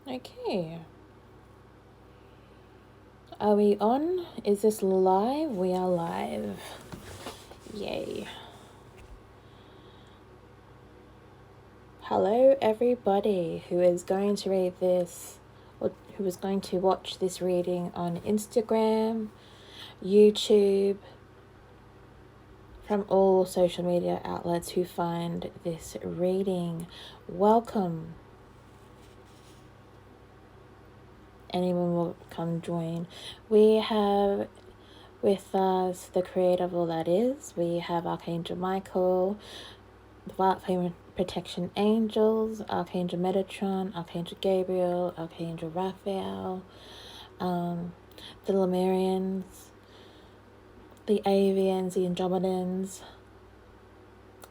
Okay. Are we on? Is this live? We are live. Yay. Hello, everybody who is going to read this, or who is going to watch this reading on Instagram, YouTube, from all social media outlets who find this reading. Welcome. Anyone will come join. We have with us the creator of all that is. We have Archangel Michael, the Violet Flame Protection Angels, Archangel Metatron, Archangel Gabriel, Archangel Raphael, the Lemurians, the Avians, the Andromedans,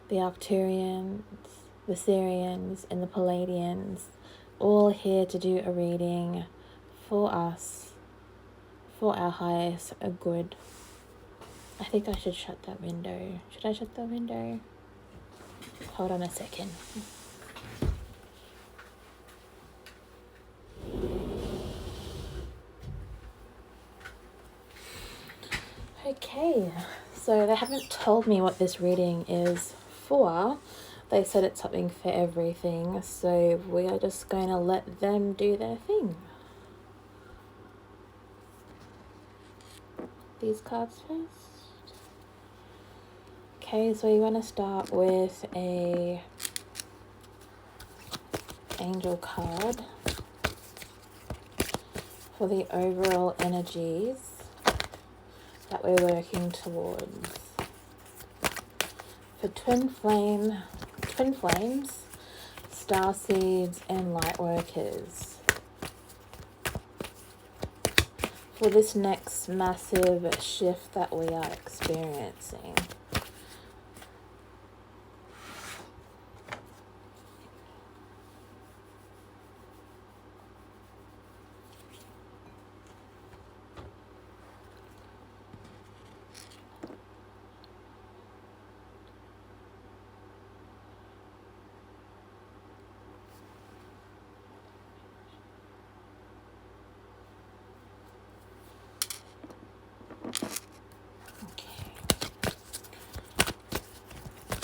the Arcturians, the Sirians, and the Palladians, all here to do a reading for us, for our highest good. I think I should shut that window. Should I shut that window? Hold on a second. Okay, so they haven't told me what this reading is for. They said it's something for everything, so we are just going to let them do their thing. These cards first. Okay, so you want to start with a angel card for the overall energies that we're working towards. For twin flames, starseeds, and lightworkers. For this next massive shift that we are experiencing.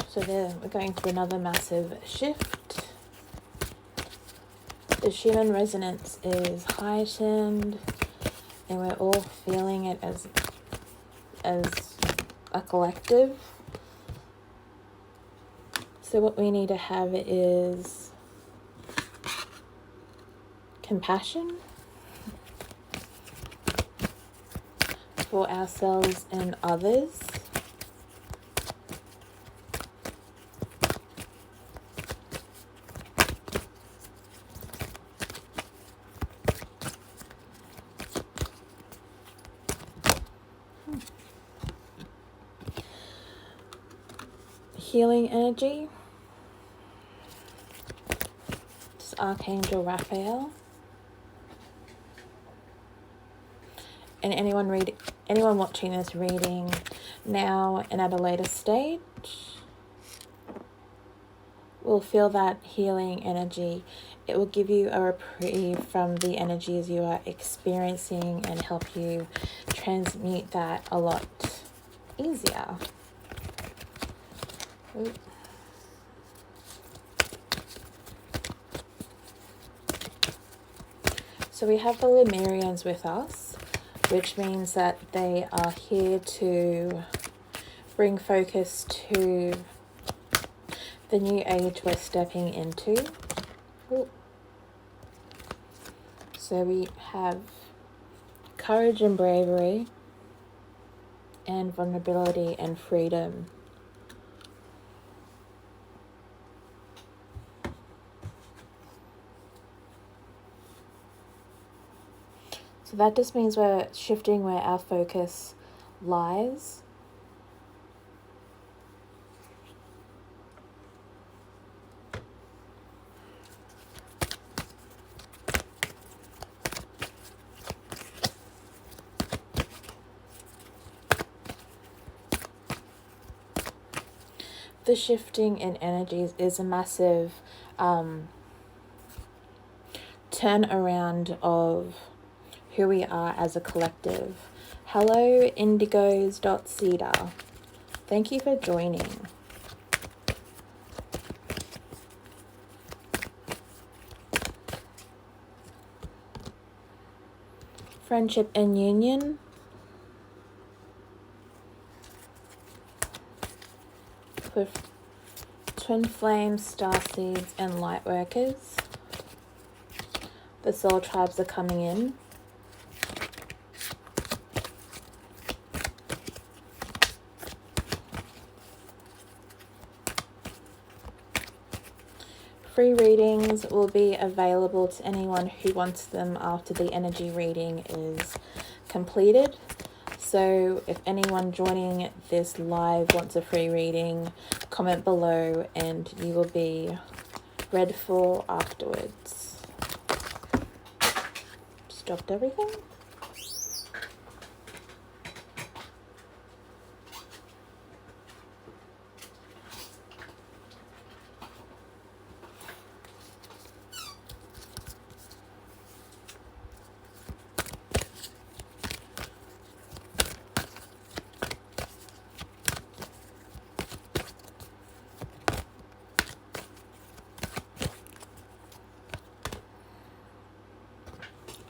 So there, we're going through another massive shift. The Schumann resonance is heightened, and we're all feeling it as a collective. So what we need to have is compassion for ourselves and others. Healing energy. It's Archangel Raphael. And anyone watching this reading now and at a later stage will feel that healing energy. It will give you a reprieve from the energies you are experiencing and help you transmute that a lot easier. Ooh. So we have the Lemurians with us, which means that they are here to bring focus to the new age we're stepping into. Ooh. So we have courage and bravery, and vulnerability and freedom. So that just means we're shifting where our focus lies. The shifting in energies is a massive turnaround of who we are as a collective. Hello, indigos.cedar. Thank you for joining. Friendship and union. With twin flames, starseeds, and light workers. The soul tribes are coming in. Free readings will be available to anyone who wants them after the energy reading is completed. So if anyone joining this live wants a free reading, comment below and you will be read for afterwards. Just dropped everything.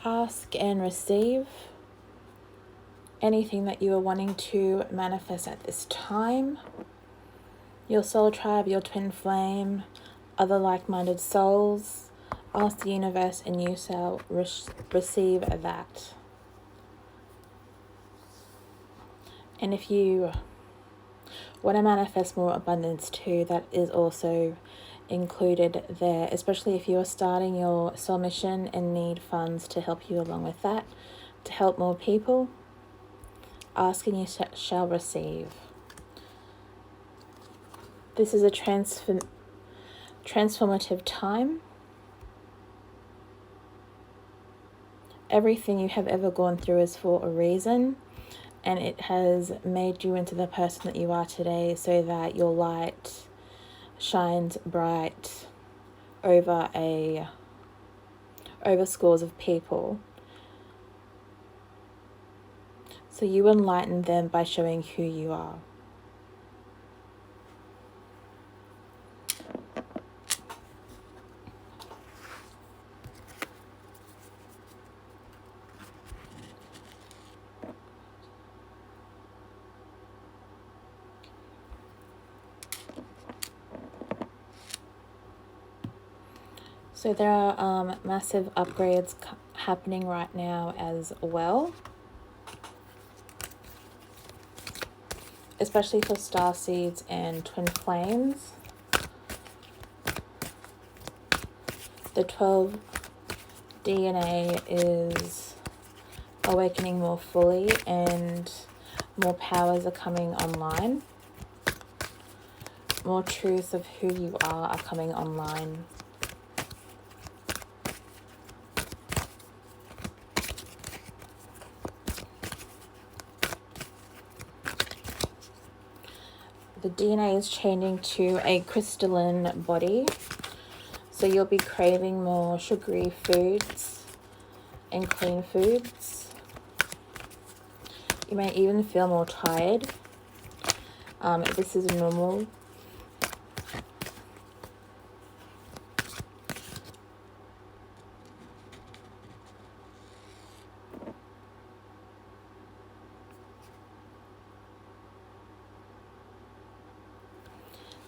Ask and receive anything that you are wanting to manifest at this time. Your soul tribe, your twin flame, other like-minded souls. Ask the universe and you shall receive that. And if you want to manifest more abundance too, that is also included there, especially if you are starting your soul mission and need funds to help you along with that, to help more people. Ask and you shall receive. This is a transformative time. Everything you have ever gone through is for a reason, and it has made you into the person that you are today so that your light shines bright over scores of people. So you enlighten them by showing who you are. So there are massive upgrades happening right now as well, especially for starseeds and twin flames. The 12 DNA is awakening more fully and more powers are coming online. More truths of who you are coming online. The DNA is changing to a crystalline body, so you'll be craving more sugary foods and clean foods. You may even feel more tired. This is normal.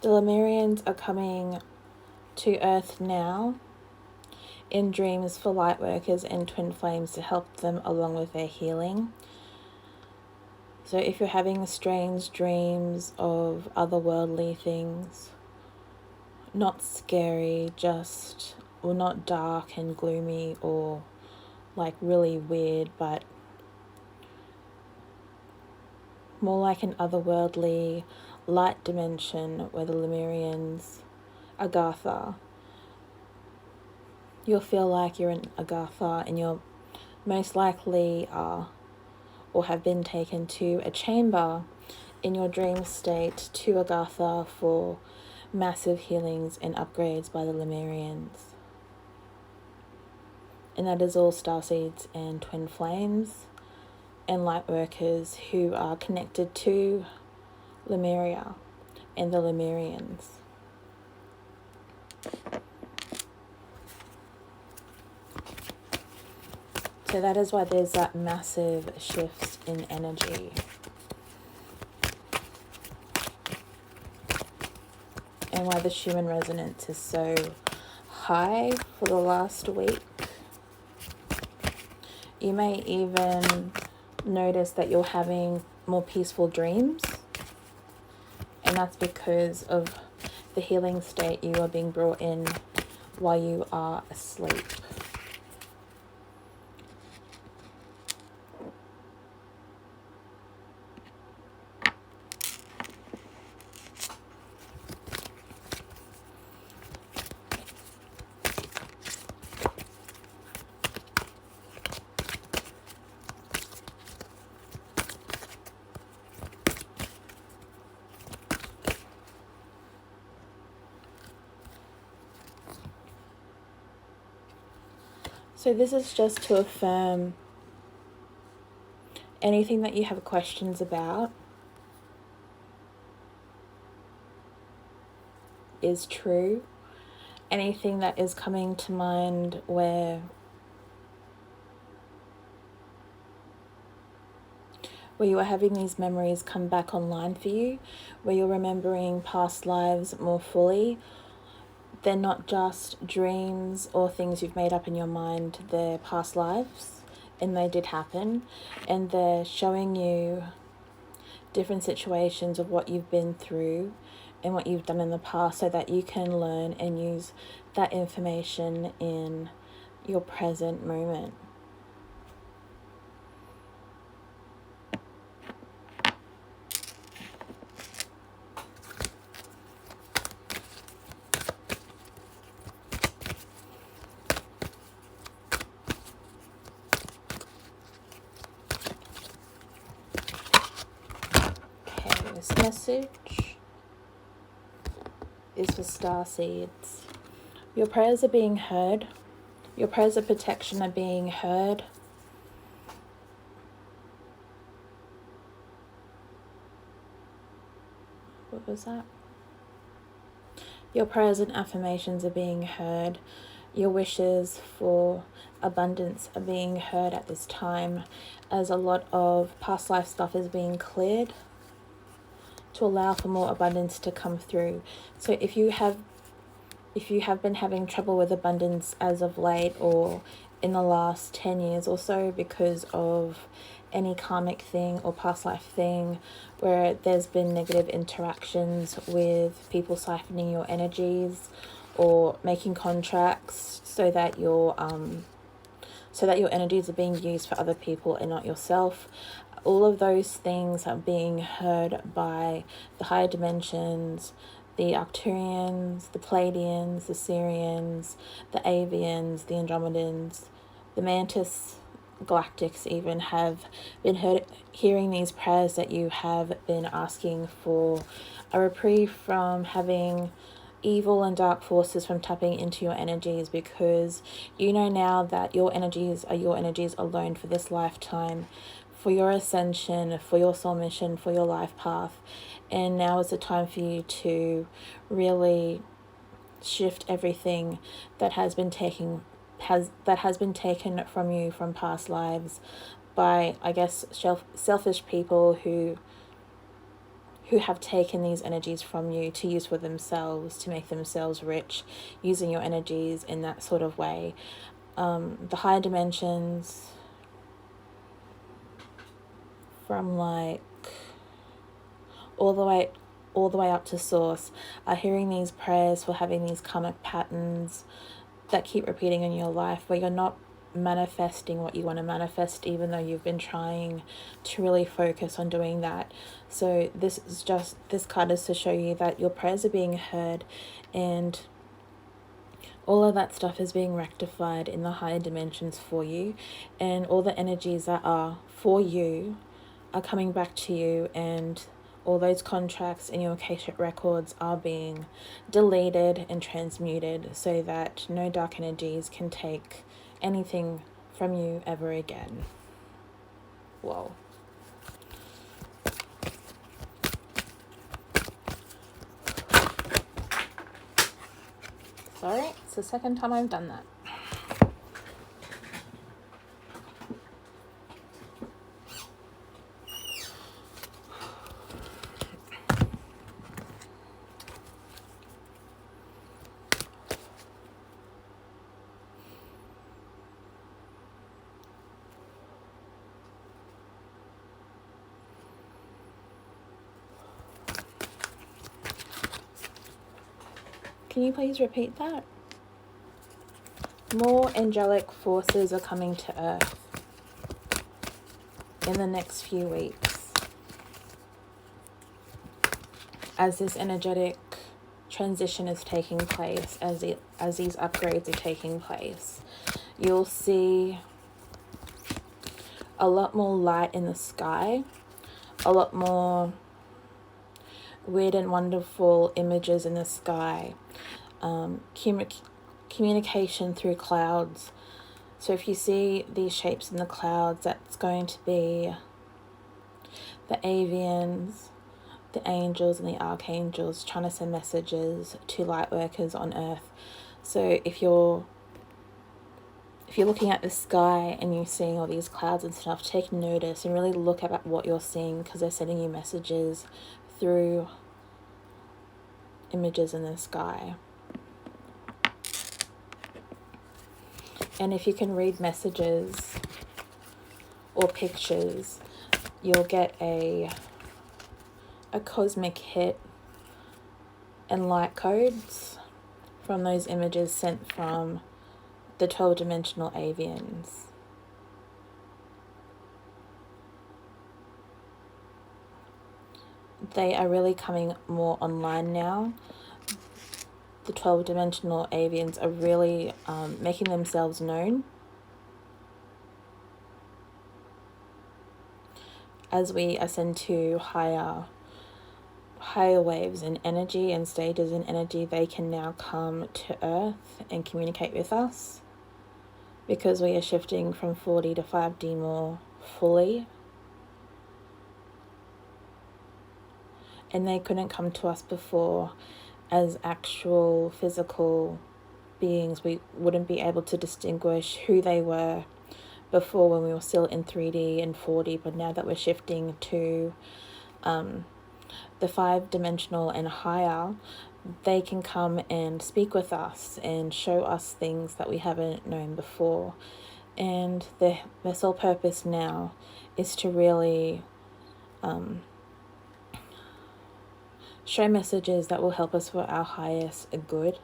The Lemurians are coming to Earth now in dreams for light workers and twin flames to help them along with their healing. So if you're having strange dreams of otherworldly things, not scary, just, well, not dark and gloomy or like really weird, but more like an otherworldly light dimension where the Lemurians, Agartha, you'll feel like you're in Agartha and you're most likely are or have been taken to a chamber in your dream state to Agartha for massive healings and upgrades by the Lemurians. and that is all starseeds and twin flames and light workers who are connected to Lemuria and the Lemurians. So that is why there's that massive shift in energy. And why the Schumann resonance is so high for the last week. You may even notice that you're having more peaceful dreams. And that's because of the healing state you are being brought in while you are asleep. So this is just to affirm anything that you have questions about is true. Anything that is coming to mind where you are having these memories come back online for you, where you're remembering past lives more fully. They're not just dreams or things you've made up in your mind, they're past lives, and they did happen, and they're showing you different situations of what you've been through and what you've done in the past so that you can learn and use that information in your present moment. This message is for Starseeds. Your prayers are being heard. Your prayers of protection are being heard. What was that? Your prayers and affirmations are being heard. Your wishes for abundance are being heard at this time, as a lot of past life stuff is being cleared to allow for more abundance to come through. So if you have been having trouble with abundance as of late or in the last 10 years or so because of any karmic thing or past life thing where there's been negative interactions with people siphoning your energies or making contracts so that your energies are being used for other people and not yourself, all of those things are being heard by the higher dimensions, the Arcturians, the Pleiadians, the Sirians, the Avians, the Andromedans, the Mantis Galactics even have been hearing these prayers that you have been asking for a reprieve from having evil and dark forces from tapping into your energies, because you know now that your energies are your energies alone for this lifetime, for your ascension, for your soul mission, for your life path. And now is the time for you to really shift everything that has been taken from you from past lives by, I guess, selfish people who have taken these energies from you to use for themselves, to make themselves rich, using your energies in that sort of way. The higher dimensions, from like all the way up to source, are hearing these prayers for having these karmic patterns that keep repeating in your life where you're not manifesting what you want to manifest, even though you've been trying to really focus on doing that. So this card is to show you that your prayers are being heard, and all of that stuff is being rectified in the higher dimensions for you, and all the energies that are for you are coming back to you, and all those contracts in your Akashic records are being deleted and transmuted so that no dark energies can take anything from you ever again. Whoa. Sorry, it's the second time I've done that. Can you please repeat that? More angelic forces are coming to Earth in the next few weeks as this energetic transition is taking place, as these upgrades are taking place. You'll see a lot more light in the sky, a lot more weird and wonderful images in the sky, communication through clouds. So if you see these shapes in the clouds, that's going to be the avians, the angels and the archangels trying to send messages to light workers on Earth. So if you're looking at the sky and you're seeing all these clouds and stuff, take notice and really look at what you're seeing, because they're sending you messages through images in the sky. And if you can read messages or pictures, you'll get a cosmic hit and light codes from those images sent from the 12-dimensional avians. They are really coming more online now. The 12-dimensional avians are really making themselves known as we ascend to higher waves in energy and stages in energy. They can now come to Earth and communicate with us because we are shifting from 4D to 5D more fully. And they couldn't come to us before as actual physical beings. We wouldn't be able to distinguish who they were before when we were still in 3D and 4D, but now that we're shifting to the 5-dimensional and higher, they can come and speak with us and show us things that we haven't known before. And their sole purpose now is to really show messages that will help us for our highest good,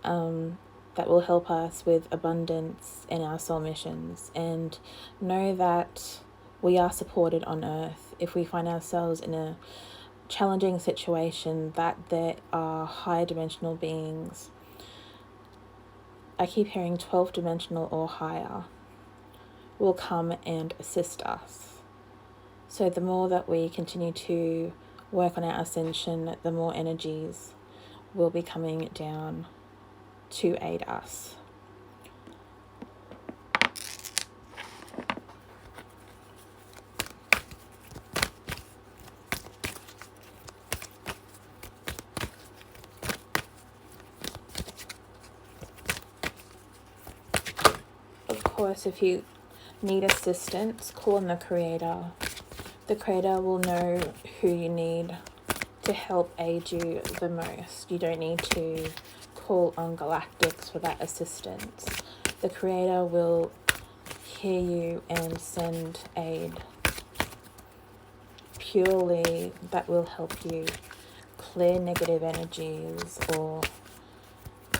that will help us with abundance in our soul missions. And know that we are supported on Earth if we find ourselves in a challenging situation, that there are higher dimensional beings. I keep hearing 12-dimensional or higher will come and assist us. So the more that we continue to work on our ascension, the more energies will be coming down to aid us. Of course, if you need assistance, call on the Creator. The Creator will know who you need to help aid you the most. You don't need to call on galactics for that assistance. The Creator will hear you and send aid purely that will help you clear negative energies or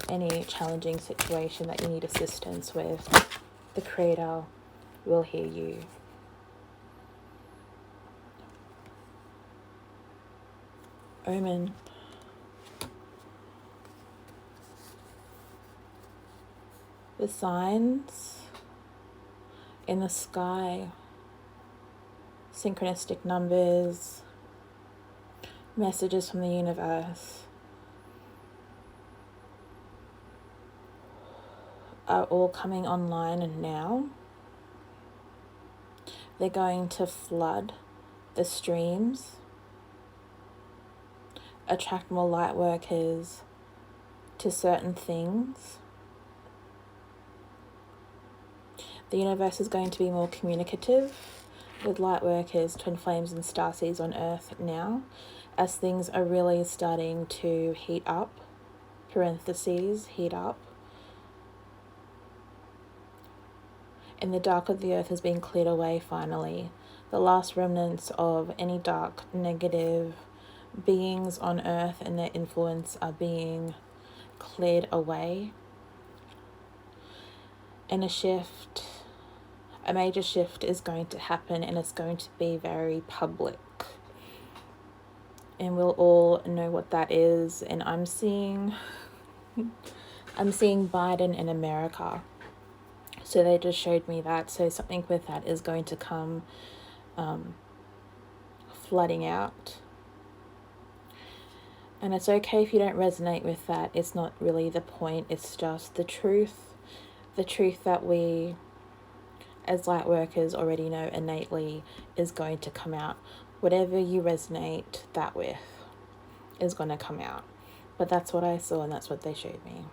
any challenging situation that you need assistance with. The Creator will hear you. Omen. The signs in the sky, synchronistic numbers, messages from the universe are all coming online now. They're going to flood the streams, attract more light workers to certain things. The universe is going to be more communicative with light workers, twin flames and starseeds on Earth now, as things are really starting to heat up, parentheses, heat up. And the dark of the Earth has been cleared away finally. The last remnants of any dark, negative beings on Earth and their influence are being cleared away. And a major shift is going to happen, and it's going to be very public. And we'll all know what that is. And I'm seeing Biden in America. So they just showed me that. So something with that is going to come flooding out. And it's okay if you don't resonate with that. It's not really the point. It's just the truth. The truth that we, as light workers, already know innately is going to come out. Whatever you resonate that with is going to come out. But that's what I saw, and that's what they showed me.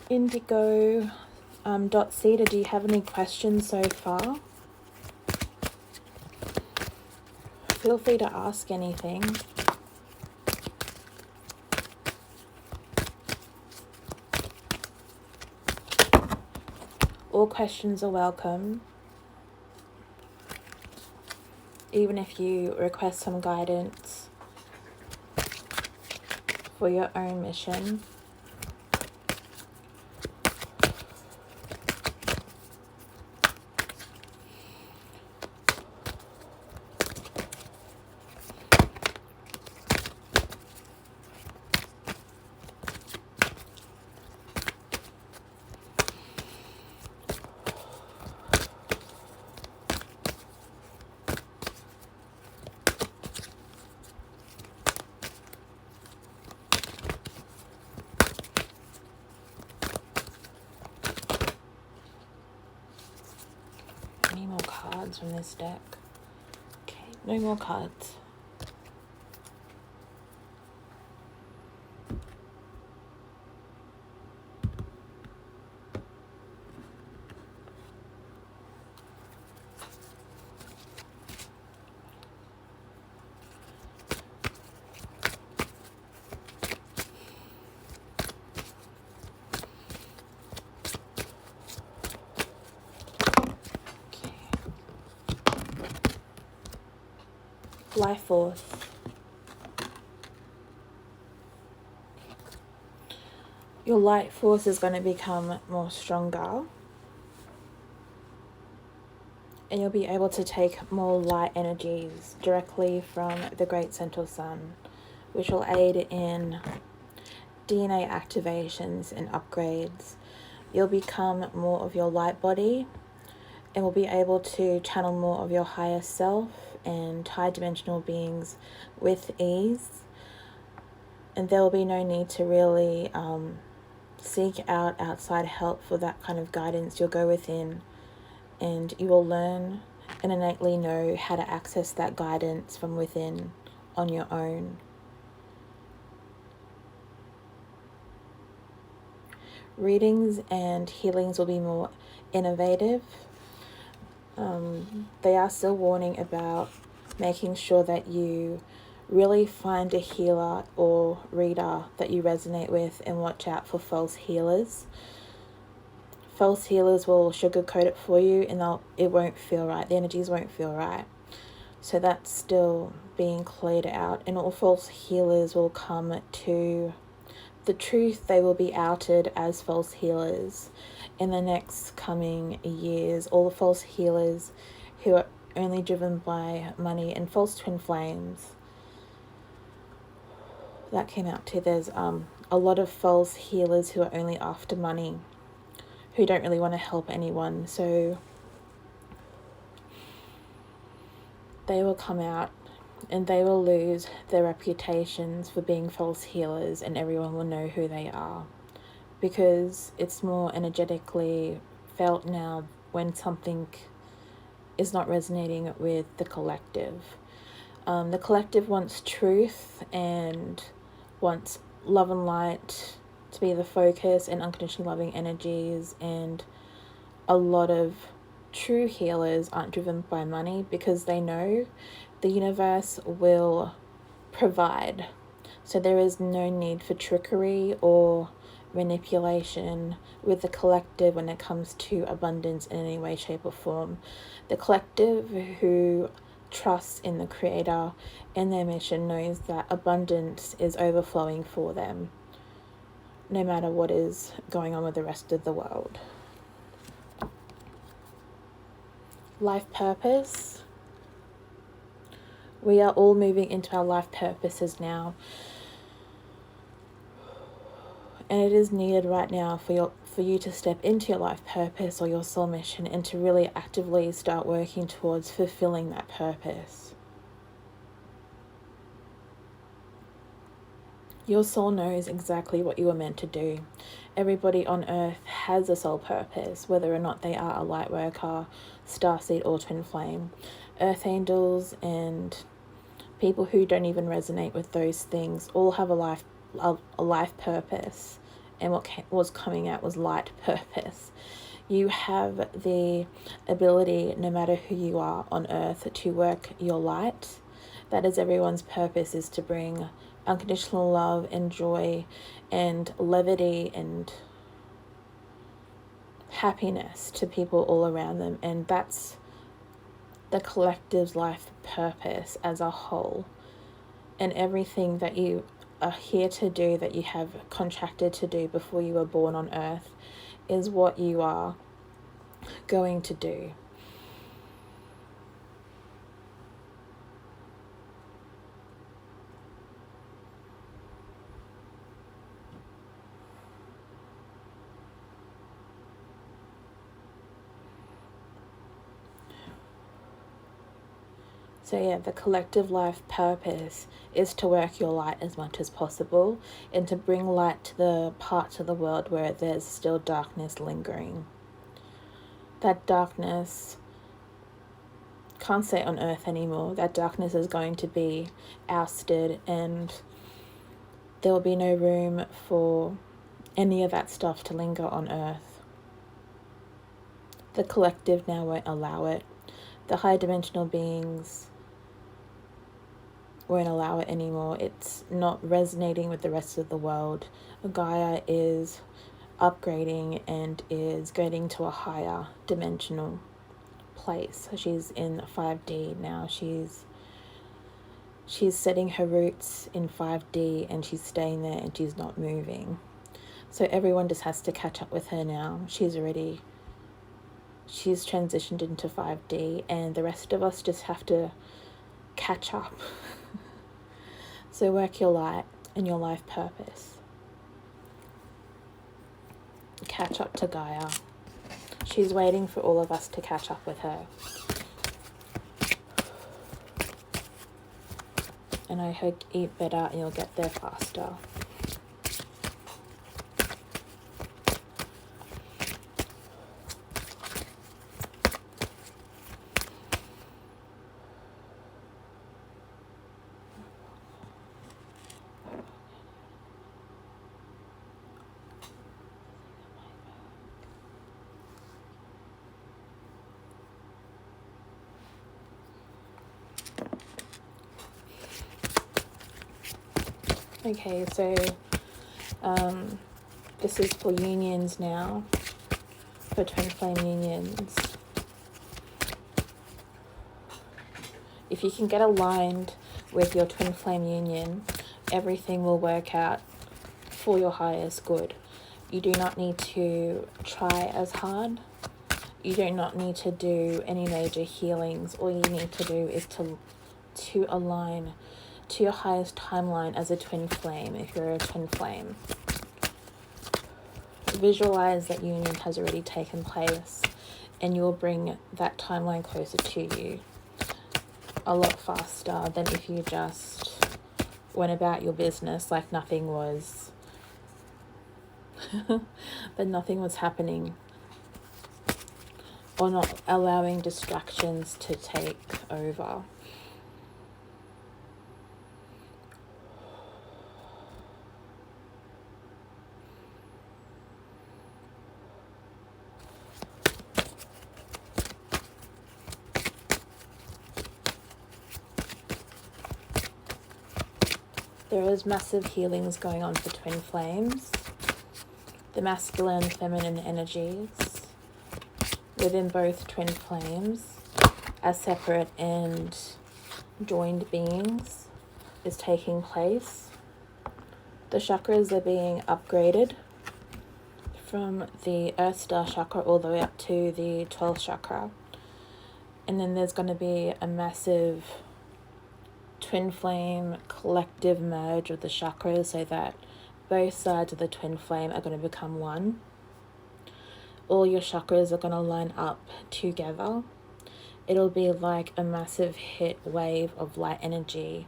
Indigo Cedar, do you have any questions so far? Feel free to ask anything. All questions are welcome. Even if you request some guidance for your own mission. Any more cards from this deck? Okay, no more cards. Life force. Your light force is going to become more stronger, and you'll be able to take more light energies directly from the great central sun, which will aid in DNA activations and upgrades. You'll become more of your light body and will be able to channel more of your higher self and high dimensional beings with ease. And there will be no need to really seek out outside help for that kind of guidance. You'll go within and you will learn and innately know how to access that guidance from within on your own. Readings and healings will be more innovative. They are still warning about making sure that you really find a healer or reader that you resonate with, and watch out for false healers. False healers will sugarcoat it for you, and it won't feel right. The energies won't feel right. So that's still being cleared out, and all false healers will come to the truth. They will be outed as false healers in the next coming years. All the false healers who are only driven by money and false twin flames that came out too. There's a lot of false healers who are only after money, who don't really want to help anyone. So they will come out and they will lose their reputations for being false healers, and everyone will know who they are, because it's more energetically felt now when something is not resonating with the collective. The collective wants truth and wants love and light to be the focus, and unconditionally loving energies, and a lot of true healers aren't driven by money because they know the universe will provide. So there is no need for trickery or manipulation with the collective when it comes to abundance in any way, shape, or form. The collective who trusts in the Creator and their mission knows that abundance is overflowing for them, no matter what is going on with the rest of the world. Life purpose. We are all moving into our life purposes now. And it is needed right now for you to step into your life purpose or your soul mission, and to really actively start working towards fulfilling that purpose. Your soul knows exactly what you are meant to do. Everybody on earth has a soul purpose, whether or not they are a light worker, starseed, or twin flame. Earth angels and people who don't even resonate with those things all have a life purpose, and what was coming out was light purpose. You have the ability, no matter who you are on earth, to work your light. That is everyone's purpose, is to bring unconditional love and joy and levity and happiness to people all around them. And that's the collective's life purpose as a whole. And everything that you are here to do, that you have contracted to do before you were born on earth, is what you are going to do. So yeah, the collective life purpose is to work your light as much as possible, and to bring light to the parts of the world where there's still darkness lingering. That darkness can't stay on earth anymore. That darkness is going to be ousted, and there will be no room for any of that stuff to linger on earth. The collective now won't allow it. The high dimensional beings won't allow it anymore. It's not resonating with the rest of the world. Gaia is upgrading and is getting to a higher dimensional place. She's in 5D now. She's setting her roots in 5D, and she's staying there, and she's not moving. So everyone just has to catch up with her now. She's transitioned into 5D, and the rest of us just have to catch up. So work your light and your life purpose. Catch up to Gaia. She's waiting for all of us to catch up with her. And I hope you eat better and you'll get there faster. Okay, so this is for unions now, for twin flame unions. If you can get aligned with your twin flame union, everything will work out for your highest good. You do not need to try as hard. You do not need to do any major healings. All you need to do is to align to your highest timeline as a twin flame, if you're a twin flame. Visualize that union has already taken place, and you'll bring that timeline closer to you a lot faster than if you just went about your business like nothing was that nothing was happening, or not allowing distractions to take over. There is massive healings going on for twin flames. The masculine and feminine energies within both twin flames as separate and joined beings is taking place. The chakras are being upgraded from the Earth Star chakra all the way up to the 12th chakra. And then there's going to be a massive twin flame collective merge of the chakras so that both sides of the twin flame are going to become one. All your chakras are going to line up together. It'll be like a massive hit wave of light energy,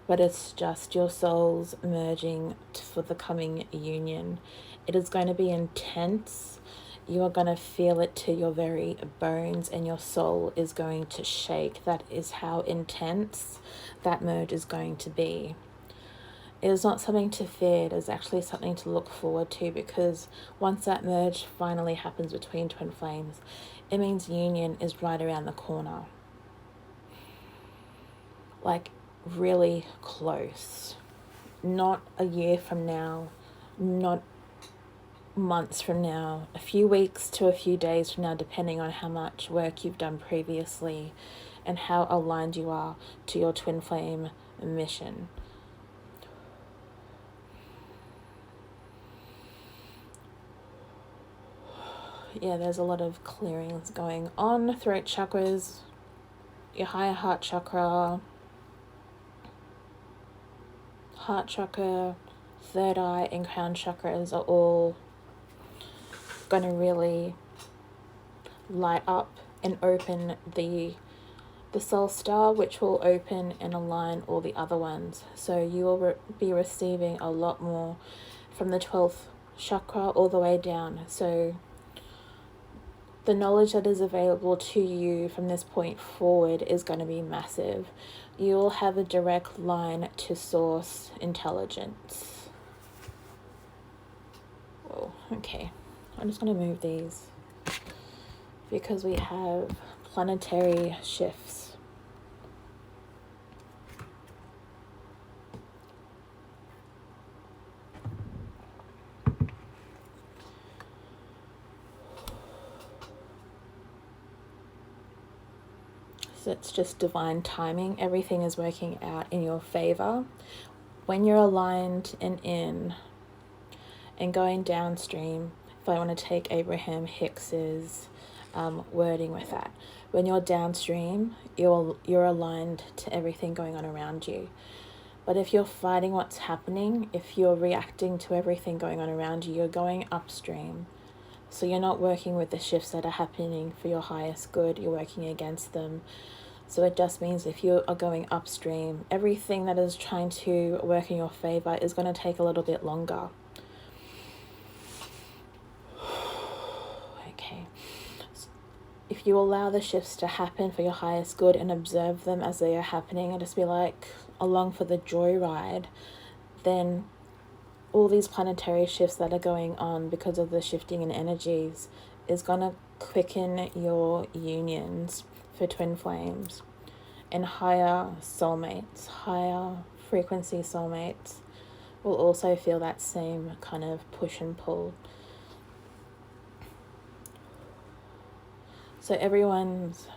but it's just your souls merging for the coming union. It is going to be intense. You are going to feel it to your very bones, and your soul is going to shake. That is how intense that merge is going to be. It is not something to fear, it is actually something to look forward to, because once that merge finally happens between twin flames, it means union is right around the corner. Like, really close. Not a year from now, not months from now, a few weeks to a few days from now, depending on how much work you've done previously and how aligned you are to your twin flame mission. Yeah, there's a lot of clearings going on. Throat chakras, your higher heart chakra, third eye, and crown chakras are all going to really light up and open the soul star, which will open and align all the other ones. So you will be receiving a lot more from the 12th chakra all the way down. So the knowledge that is available to you from this point forward is going to be massive. You'll have a direct line to source intelligence. Whoa, okay. I'm just going to move these because we have planetary shifts. So it's just divine timing. Everything is working out in your favor. When you're aligned and in and going downstream, if I want to take Abraham Hicks's wording with that, when you're downstream, you're aligned to everything going on around you. But if you're fighting what's happening, if you're reacting to everything going on around you, you're going upstream. So you're not working with the shifts that are happening for your highest good, you're working against them. So it just means if you are going upstream, everything that is trying to work in your favor is going to take a little bit longer. Okay. If you allow the shifts to happen for your highest good and observe them as they are happening and just be like along for the joyride, then all these planetary shifts that are going on because of the shifting in energies is going to quicken your unions for twin flames, and higher soulmates, higher frequency soulmates will also feel that same kind of push and pull. So everyone's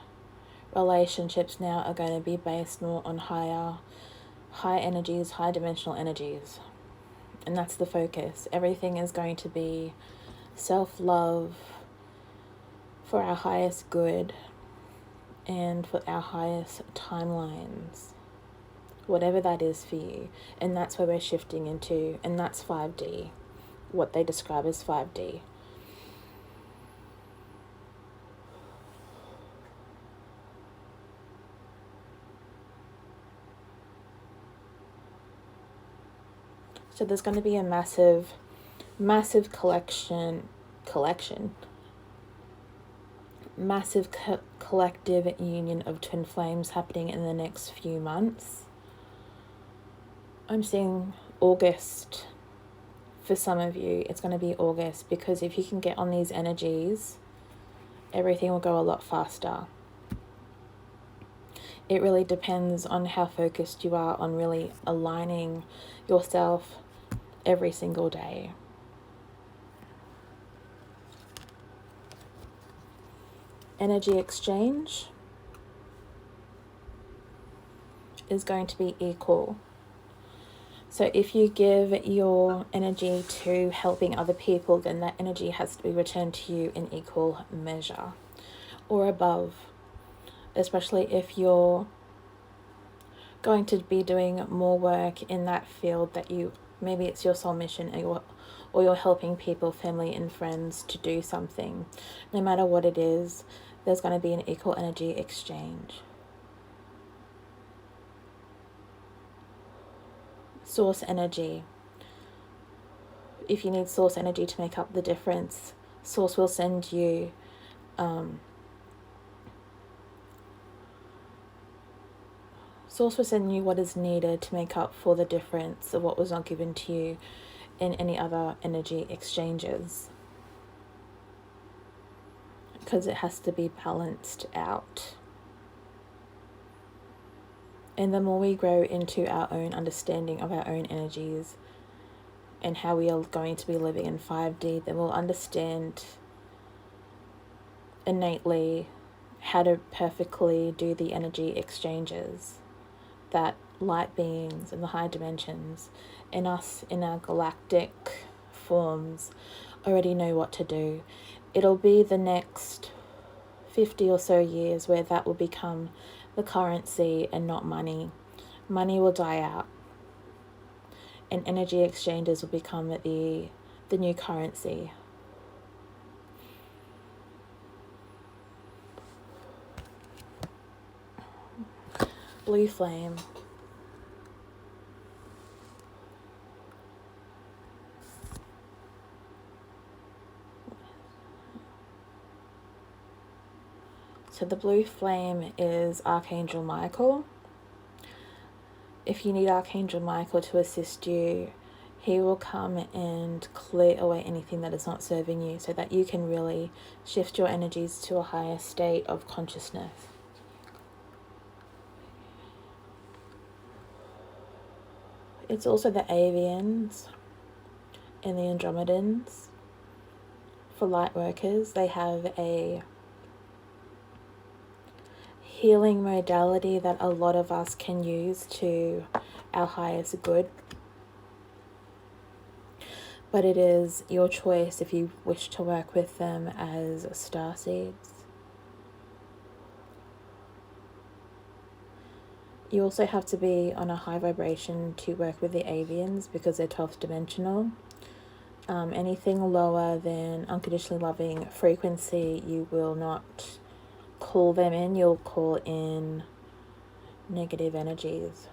relationships now are going to be based more on high energies, high dimensional energies. And that's the focus. Everything is going to be self-love for our highest good and for our highest timelines. whatever that is for you. And that's where we're shifting into, and that's 5D, what they describe as 5D. So there's going to be a massive collective union of twin flames happening in the next few months. I'm seeing August. For some of you, it's going to be August, because if you can get on these energies, everything will go a lot faster. It really depends on how focused you are on really aligning yourself every single day. Energy exchange is going to be equal. So if you give your energy to helping other people, then that energy has to be returned to you in equal measure or above, especially if you're going to be doing more work in that field that you, maybe it's your soul mission, or you're helping people, family and friends to do something. No matter what it is, there's going to be an equal energy exchange. Source energy. If you need source energy to make up the difference, source will send you what is needed to make up for the difference of what was not given to you in any other energy exchanges, because it has to be balanced out. And the more we grow into our own understanding of our own energies and how we are going to be living in 5D, then we'll understand innately how to perfectly do the energy exchanges that light beings in the high dimensions and us in our galactic forms already know what to do. It'll be the next 50 or so years where that will become the currency and not money. Money will die out, and energy exchanges will become the new currency. Blue flame. So the blue flame is Archangel Michael. If you need Archangel Michael to assist you, he will come and clear away anything that is not serving you, so that you can really shift your energies to a higher state of consciousness. It's also the avians and the Andromedans. For light workers, they have a healing modality that a lot of us can use to our highest good. But it is your choice if you wish to work with them as starseeds. You also have to be on a high vibration to work with the avians, because they're 12th dimensional. Anything lower than unconditionally loving frequency, you will not call them in. You'll call in negative energies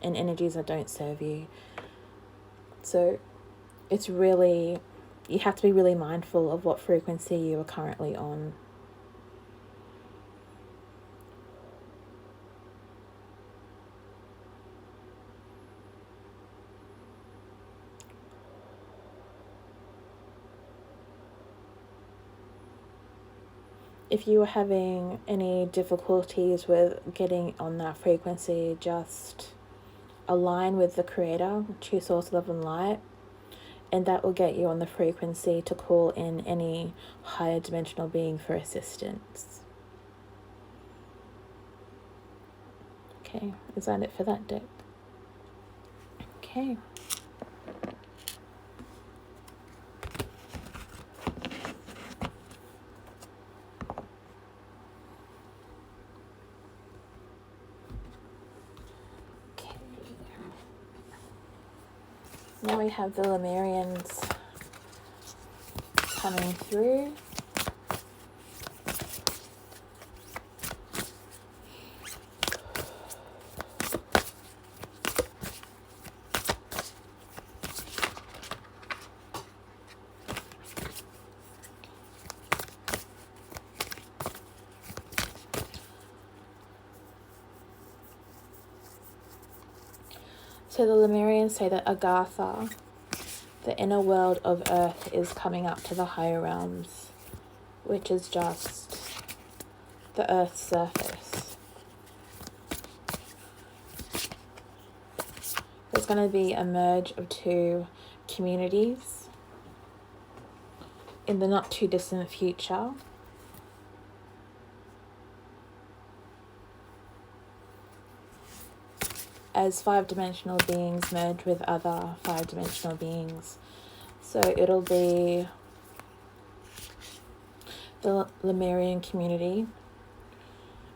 and energies that don't serve you. So it's really, you have to be really mindful of what frequency you are currently on. If you are having any difficulties with getting on that frequency, just align with the Creator, true source, love and light, and that will get you on the frequency to call in any higher dimensional being for assistance. Okay, is that it for that deck? Okay. Now we have the Lemurians coming through. So the Lemurians say that Agartha, the inner world of Earth, is coming up to the higher realms, which is just the Earth's surface. There's going to be a merge of two communities in the not too distant future. As 5-dimensional beings merge with other 5-dimensional beings. So it'll be the Lemurian community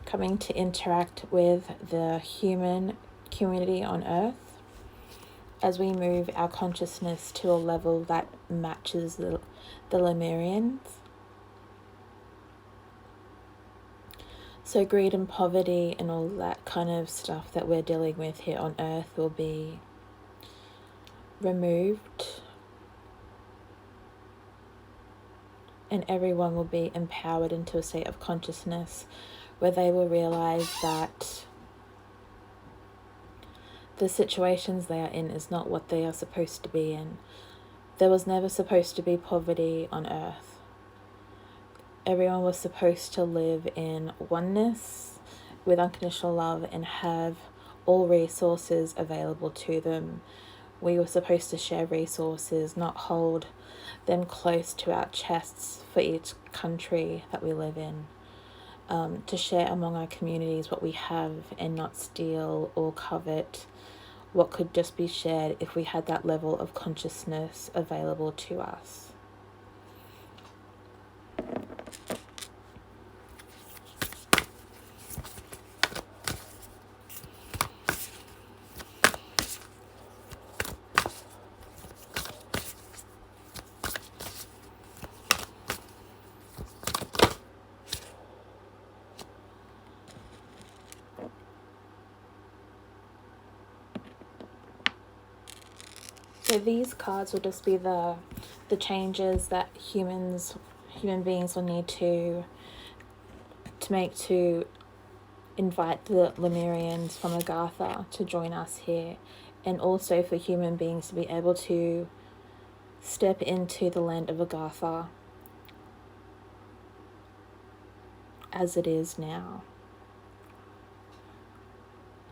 coming to interact with the human community on Earth as we move our consciousness to a level that matches the Lemurians. So greed and poverty and all that kind of stuff that we're dealing with here on Earth will be removed, and everyone will be empowered into a state of consciousness where they will realize that the situations they are in is not what they are supposed to be in. There was never supposed to be poverty on Earth. Everyone was supposed to live in oneness with unconditional love and have all resources available to them. We were supposed to share resources, not hold them close to our chests for each country that we live in. To share among our communities what we have and not steal or covet what could just be shared if we had that level of consciousness available to us. So these cards will just be the changes that human beings will need to make to invite the Lemurians from Agartha to join us here, and also for human beings to be able to step into the land of Agartha as it is now.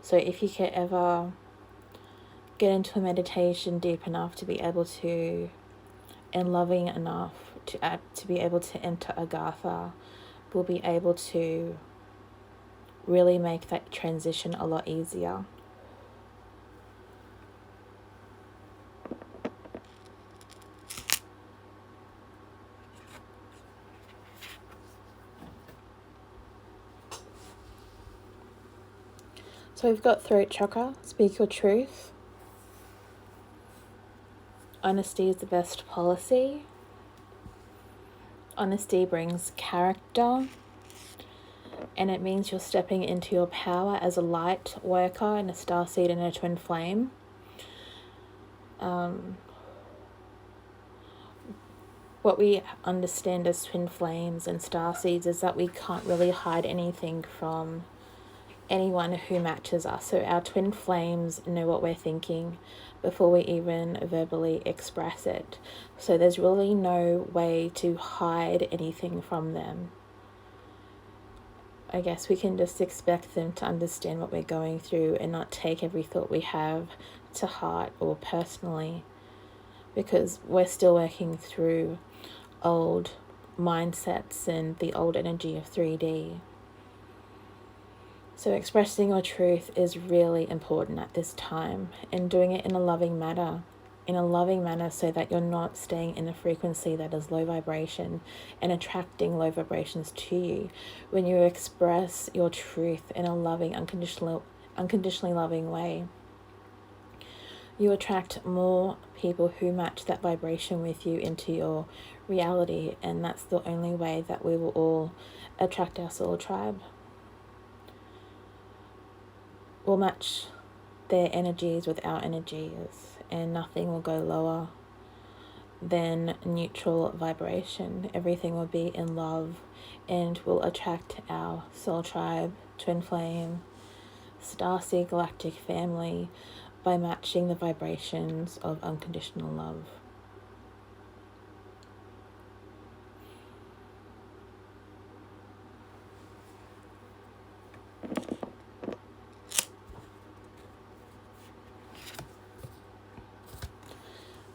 So if you could ever get into a meditation deep enough to be able to, and loving enough to be able to enter Agartha, we'll be able to really make that transition a lot easier. So we've got throat chakra, speak your truth. Honesty is the best policy. Honesty brings character, and it means you're stepping into your power as a light worker and a starseed and a twin flame. What we understand as twin flames and starseeds is that we can't really hide anything from anyone who matches us. So our twin flames know what we're thinking before we even verbally express it. So there's really no way to hide anything from them. I guess we can just expect them to understand what we're going through and not take every thought we have to heart or personally, because we're still working through old mindsets and the old energy of 3D. So expressing your truth is really important at this time, and doing it in a loving manner, so that you're not staying in a frequency that is low vibration and attracting low vibrations to you. When you express your truth in a loving, unconditionally loving way, you attract more people who match that vibration with you into your reality, and that's the only way that we will all attract our soul tribe. We'll match their energies with our energies, and nothing will go lower than neutral vibration. Everything will be in love, and we'll attract our soul tribe, twin flame, starseed galactic family by matching the vibrations of unconditional love.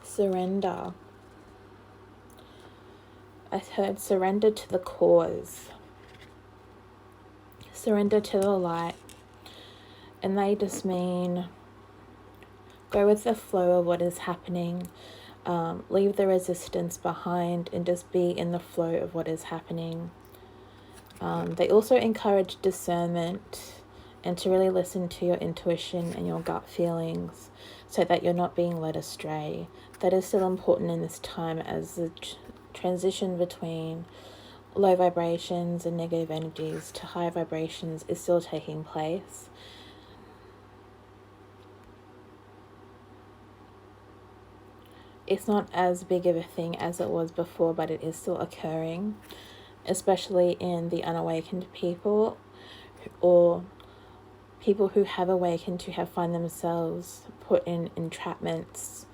Surrender. I heard surrender to the cause. Surrender to the light. And they just mean go with the flow of what is happening. Leave the resistance behind and just be in the flow of what is happening. They also encourage discernment and to really listen to your intuition and your gut feelings so that you're not being led astray. That is still important in this time as the transition between low vibrations and negative energies to high vibrations is still taking place. It's not as big of a thing as it was before, but it is still occurring, especially in the unawakened people or people who have awakened who have find themselves put in entrapments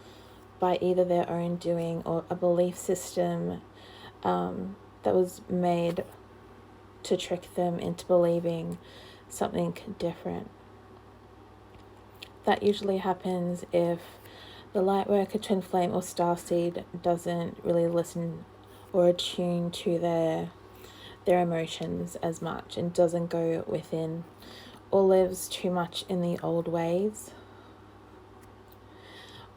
by either their own doing or a belief system that was made to trick them into believing something different. That usually happens if the light worker, twin flame, or starseed doesn't really listen or attune to their emotions as much and doesn't go within or lives too much in the old ways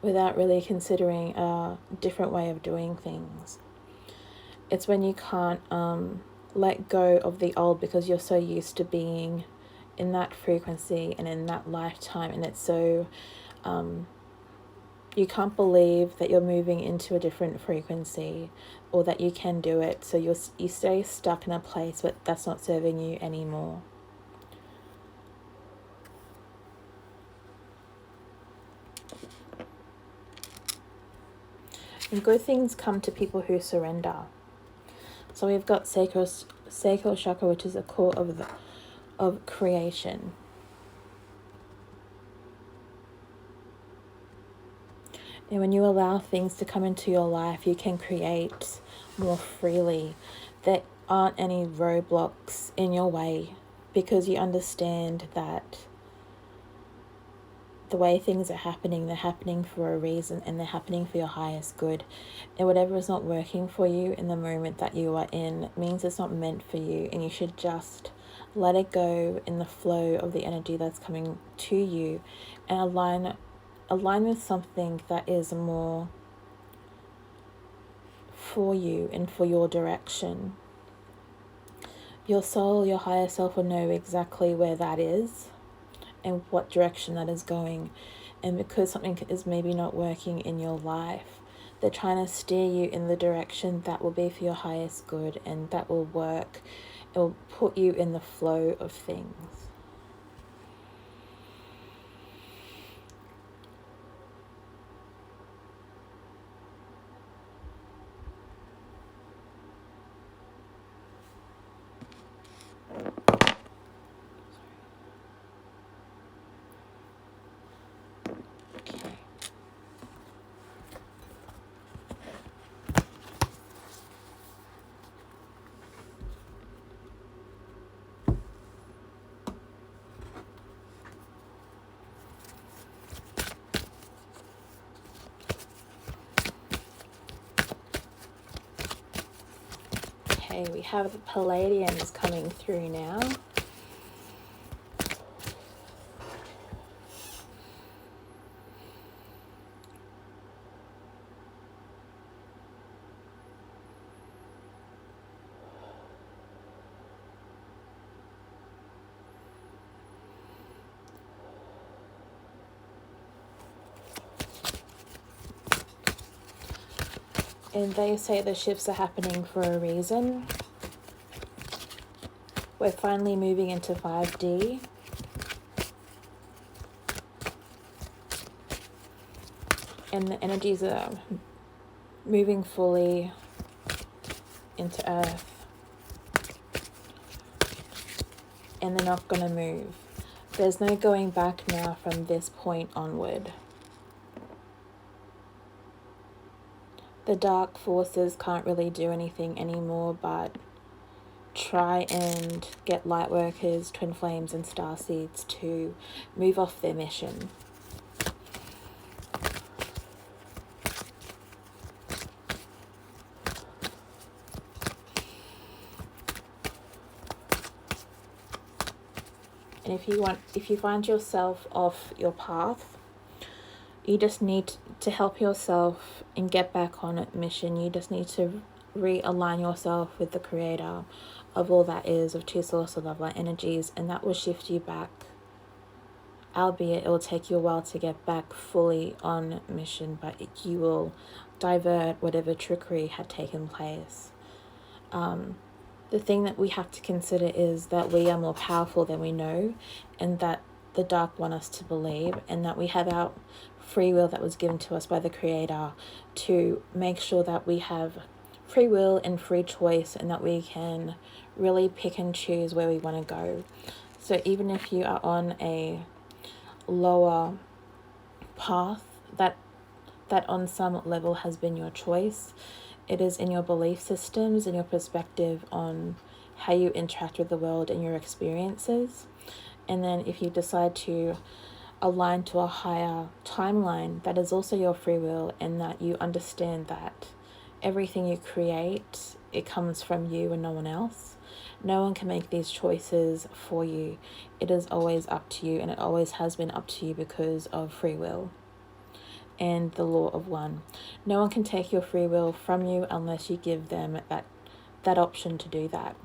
without really considering a different way of doing things. It's when you can't let go of the old because you're so used to being in that frequency and in that lifetime, and it's so you can't believe that you're moving into a different frequency or that you can do it, so you stay stuck in a place but that's not serving you anymore. And good things come to people who surrender. So we've got sacral chakra, which is the core of creation. And when you allow things to come into your life, you can create more freely. There aren't any roadblocks in your way because you understand that the way things are happening, they're happening for a reason and they're happening for your highest good. And whatever is not working for you in the moment that you are in means it's not meant for you, and you should just let it go in the flow of the energy that's coming to you and align with something that is more for you and for your direction. Your soul, your higher self will know exactly where that is and what direction that is going. And because something is maybe not working in your life, they're trying to steer you in the direction that will be for your highest good and that will work. It will put you in the flow of things. Okay, we have the Palladians coming through now. And they say the shifts are happening for a reason. We're finally moving into 5D. And the energies are moving fully into Earth. And they're not going to move. There's no going back now from this point onward. The dark forces can't really do anything anymore but try and get Lightworkers, Twin Flames and Starseeds to move off their mission. And if you find yourself off your path, you just need to help yourself and get back on a mission. You just need to realign yourself with the creator of all that is, of True Source of Love Light energies, and that will shift you back. Albeit it will take you a while to get back fully on mission, but you will divert whatever trickery had taken place. The thing that we have to consider is that we are more powerful than we know, and that the dark want us to believe, and that we have our free will that was given to us by the creator to make sure that we have free will and free choice, and that we can really pick and choose where we want to go. So even if you are on a lower path that on some level has been your choice, it is in your belief systems and your perspective on how you interact with the world and your experiences. And then if you decide to align to a higher timeline, that is also your free will, and that you understand that everything you create, it comes from you and no one else. No one can make these choices for you. It is always up to you, and it always has been up to you because of free will and the law of one. No one can take your free will from you unless you give them that option to do that.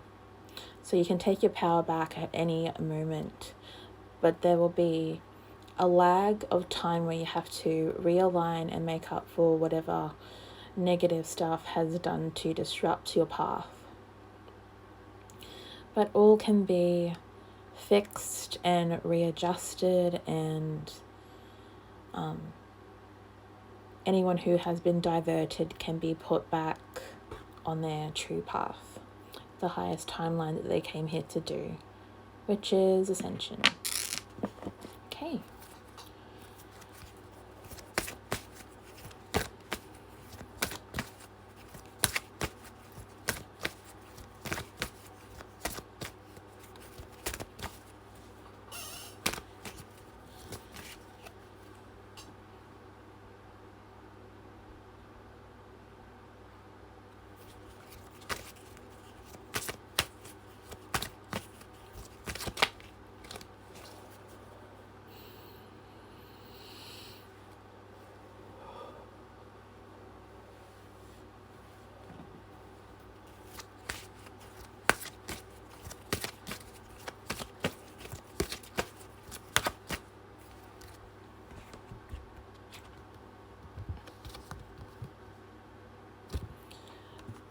So you can take your power back at any moment, but there will be a lag of time where you have to realign and make up for whatever negative stuff has done to disrupt your path. But all can be fixed and readjusted, and anyone who has been diverted can be put back on their true path, the highest timeline that they came here to do, which is ascension. Okay.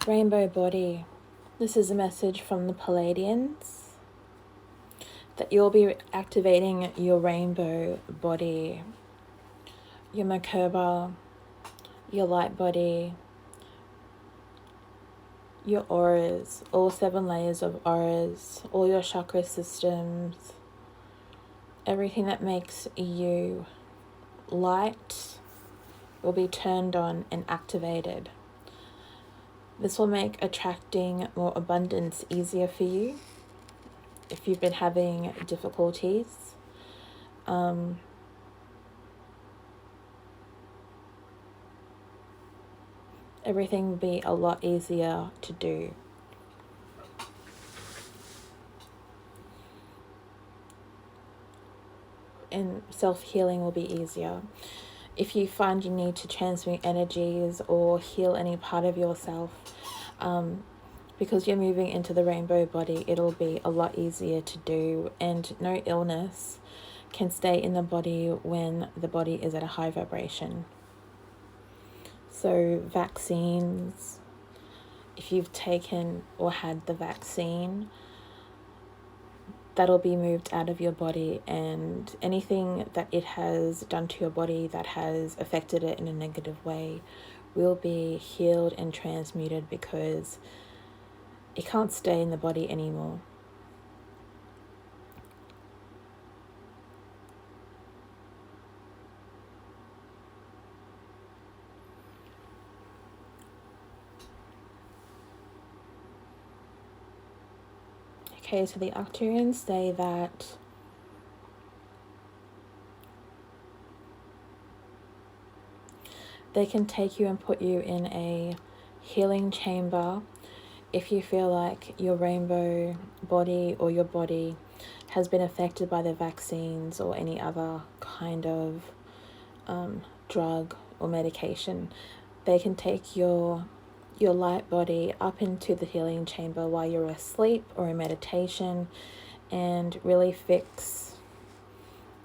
Rainbow body. This is a message from the Palladians that you'll be activating your rainbow body, your Merkaba, your light body, your auras, all 7 layers of auras, all your chakra systems, everything that makes you light will be turned on and activated. This will make attracting more abundance easier for you if you've been having difficulties. Everything will be a lot easier to do. And self-healing will be easier. If you find you need to transmute energies or heal any part of yourself, because you're moving into the rainbow body, it'll be a lot easier to do, and no illness can stay in the body when the body is at a high vibration. So vaccines, if you've taken or had the vaccine, that'll be moved out of your body, and anything that it has done to your body that has affected it in a negative way will be healed and transmuted, because it can't stay in the body anymore. Okay, so the Arcturians say that they can take you and put you in a healing chamber if you feel like your rainbow body or your body has been affected by the vaccines or any other kind of drug or medication. They can take your light body up into the healing chamber while you're asleep or in meditation and really fix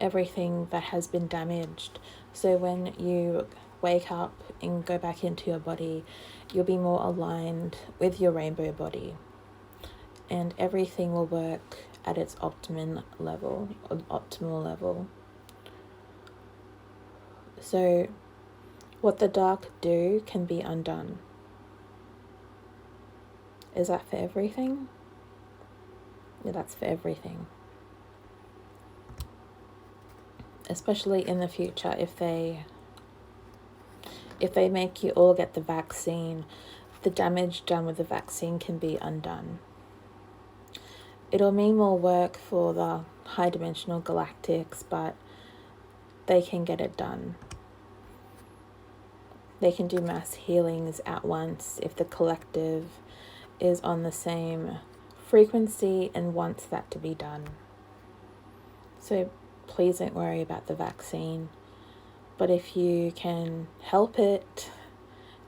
everything that has been damaged. So when you wake up and go back into your body, you'll be more aligned with your rainbow body, and everything will work at its optimal level. So what the dark do can be undone. Is that for everything? Yeah, that's for everything. Especially in the future, if they make you all get the vaccine, the damage done with the vaccine can be undone. It'll mean more work for the high dimensional galactics, but they can get it done. They can do mass healings at once if the collective is on the same frequency and wants that to be done. So please don't worry about the vaccine. But if you can help it,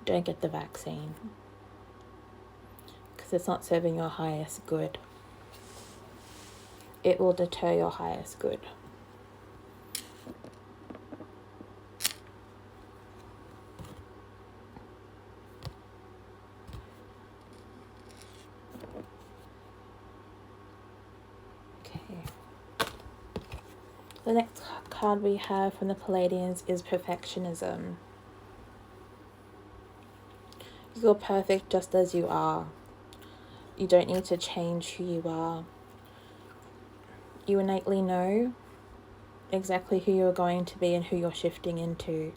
don't get the vaccine, because it's not serving your highest good. It will deter your highest good. Okay. The next card we have from the Palladians is perfectionism. You're perfect just as you are. You don't need to change who you are. You innately know exactly who you're going to be and who you're shifting into.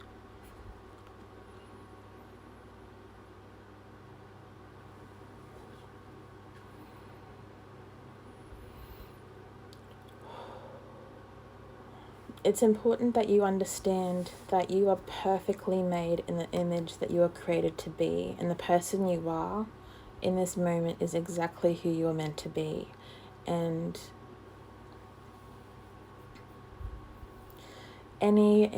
It's important that you understand that you are perfectly made in the image that you are created to be, and the person you are in this moment is exactly who you are meant to be. And any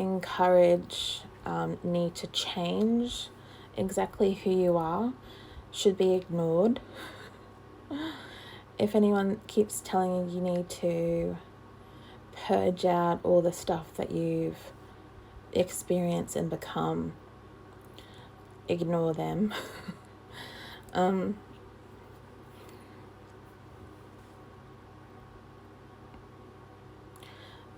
need to change exactly who you are should be ignored. If anyone keeps telling you need to purge out all the stuff that you've experienced and become, ignore them.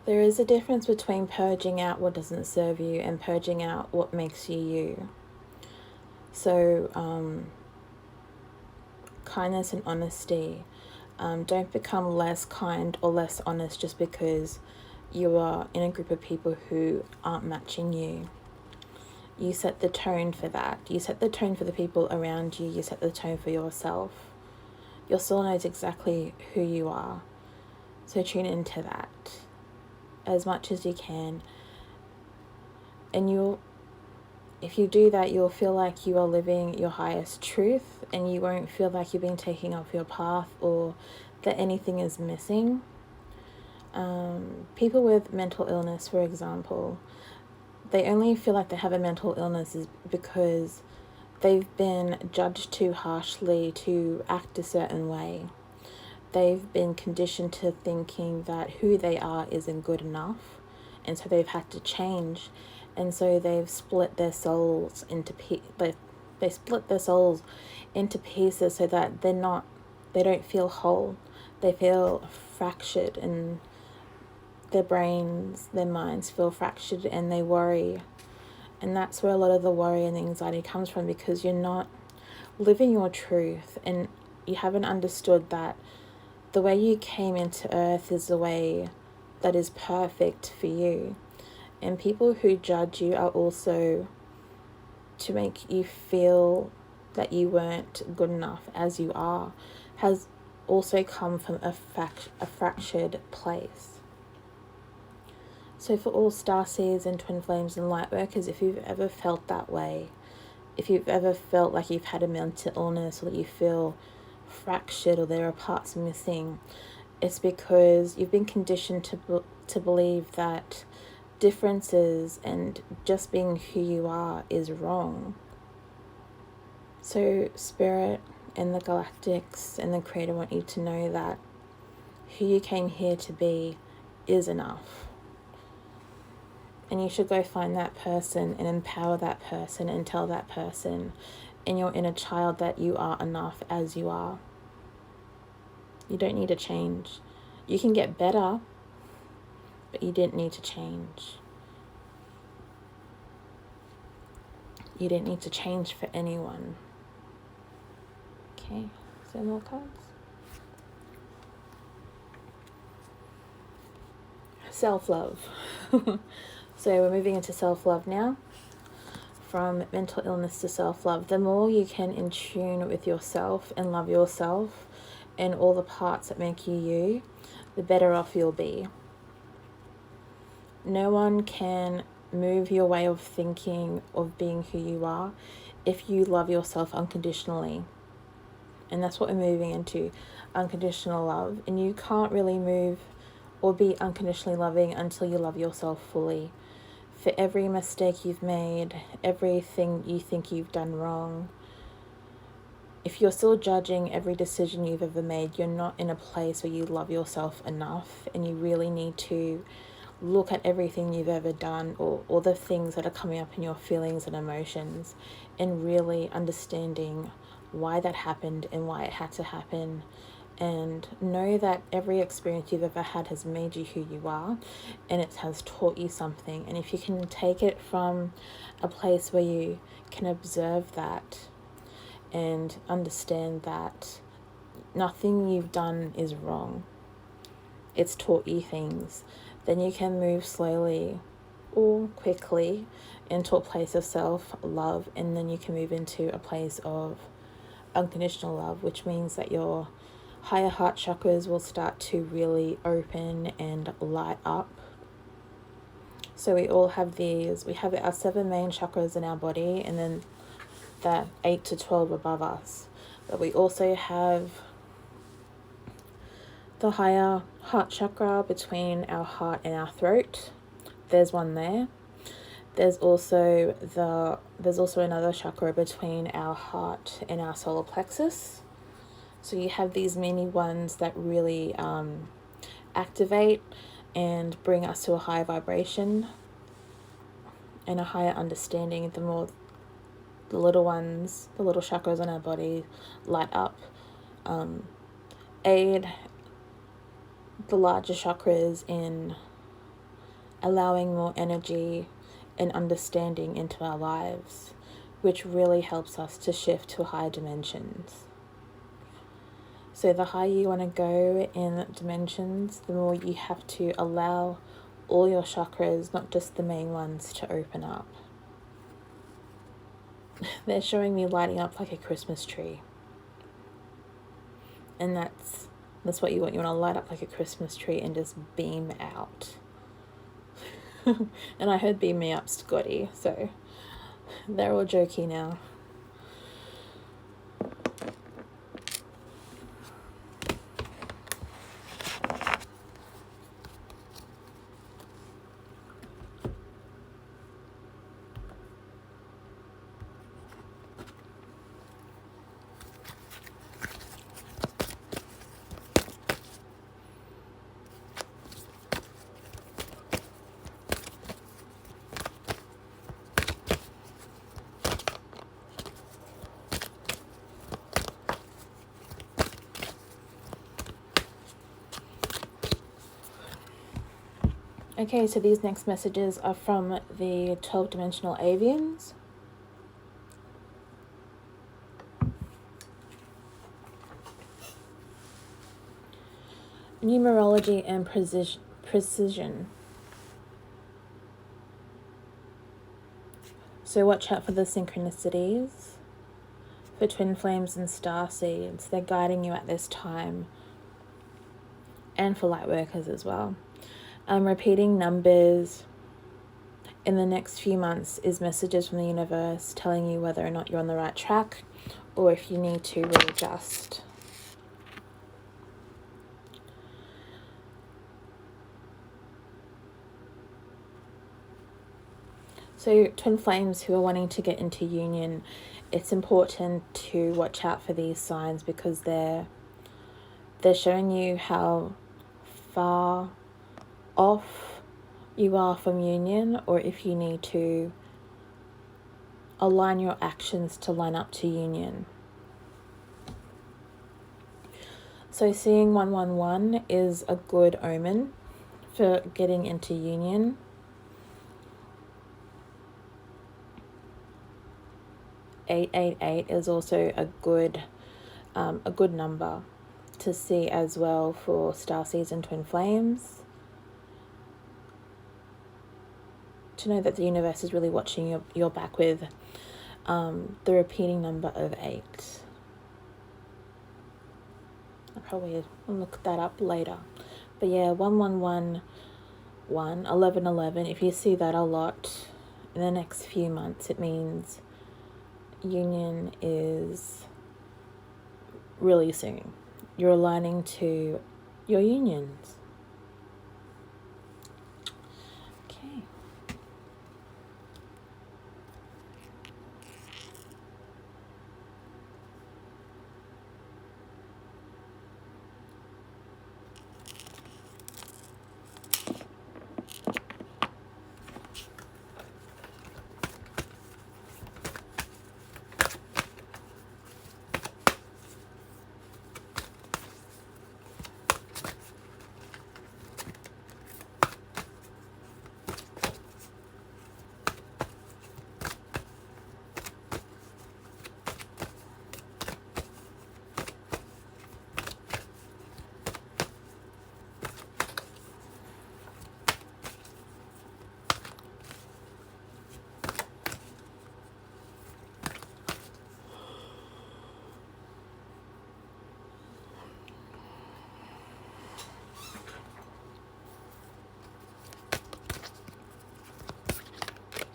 There is a difference between purging out what doesn't serve you and purging out what makes you you. So, kindness and honesty. Don't become less kind or less honest just because you are in a group of people who aren't matching you. You set the tone for that. You set the tone for the people around you. You set the tone for yourself. Your soul knows exactly who you are. So tune into that as much as you can. And if you do that, you'll feel like you are living your highest truth, and you won't feel like you've been taking off your path or that anything is missing. People with mental illness, for example, they only feel like they have a mental illness is because they've been judged too harshly to act a certain way. They've been conditioned to thinking that who they are isn't good enough, and so they've had to change. And so they've split their souls into they split their souls into pieces so that they don't feel whole. They feel fractured, and their brains, their minds feel fractured, and they worry. And that's where a lot of the worry and the anxiety comes from, because you're not living your truth, and you haven't understood that the way you came into earth is the way that is perfect for you. And people who judge you are also to make you feel that you weren't good enough as you are, has also come from a fractured place. So for all starseeds and twin flames and light workers, if you've ever felt that way, if you've ever felt like you've had a mental illness, or that you feel fractured, or there are parts missing, it's because you've been conditioned to believe that differences and just being who you are is wrong. So Spirit and the galactics and the Creator want you to know that who you came here to be is enough. And you should go find that person and empower that person and tell that person in your inner child that you are enough as you are. You don't need to change. You can get better, but you didn't need to change. You didn't need to change for anyone. Okay, so more cards. Self-love. So we're moving into self-love now. From mental illness to self-love. The more you can in tune with yourself and love yourself and all the parts that make you you, the better off you'll be. No one can move your way of thinking, of being who you are, if you love yourself unconditionally. And that's what we're moving into, unconditional love. And you can't really move or be unconditionally loving until you love yourself fully. For every mistake you've made, everything you think you've done wrong, if you're still judging every decision you've ever made, you're not in a place where you love yourself enough, and you really need to look at everything you've ever done, or the things that are coming up in your feelings and emotions, and really understanding why that happened and why it had to happen. And know that every experience you've ever had has made you who you are, and it has taught you something. And if you can take it from a place where you can observe that and understand that nothing you've done is wrong, it's taught you things, then you can move slowly or quickly into a place of self-love, and then you can move into a place of unconditional love, which means that your higher heart chakras will start to really open and light up. So we all have these, we have our 7 main chakras in our body, and then that 8 to 12 above us. But we also have the higher heart chakra between our heart and our throat. There's one there. There's also another chakra between our heart and our solar plexus. So you have these mini ones that really activate and bring us to a higher vibration and a higher understanding. The more the little ones, the little chakras on our body light up, aid the larger chakras in allowing more energy and understanding into our lives, which really helps us to shift to higher dimensions. So the higher you want to go in dimensions, the more you have to allow all your chakras, not just the main ones, to open up. They're showing me lighting up like a Christmas tree. And that's what you want. You want to light up like a Christmas tree and just beam out. And I heard beam me up, Scotty, so they're all jokey now. Okay, so these next messages are from the 12-dimensional avians. Numerology and precision. So watch out for the synchronicities. For twin flames and starseeds, they're guiding you at this time. And for light workers as well. Repeating numbers in the next few months is messages from the universe telling you whether or not you're on the right track or if you need to readjust. So twin flames who are wanting to get into union, it's important to watch out for these signs because they're showing you how far off you are from union, or if you need to align your actions to line up to union. So seeing 111 is a good omen for getting into union. (888) is also a good number to see as well for starseeds and twin flames. To know that the universe is really watching your back with the repeating number of 8. I'll probably look that up later. But yeah, 111, 1111, if you see that a lot in the next few months, it means union is really soon. You're aligning to your unions. Okay.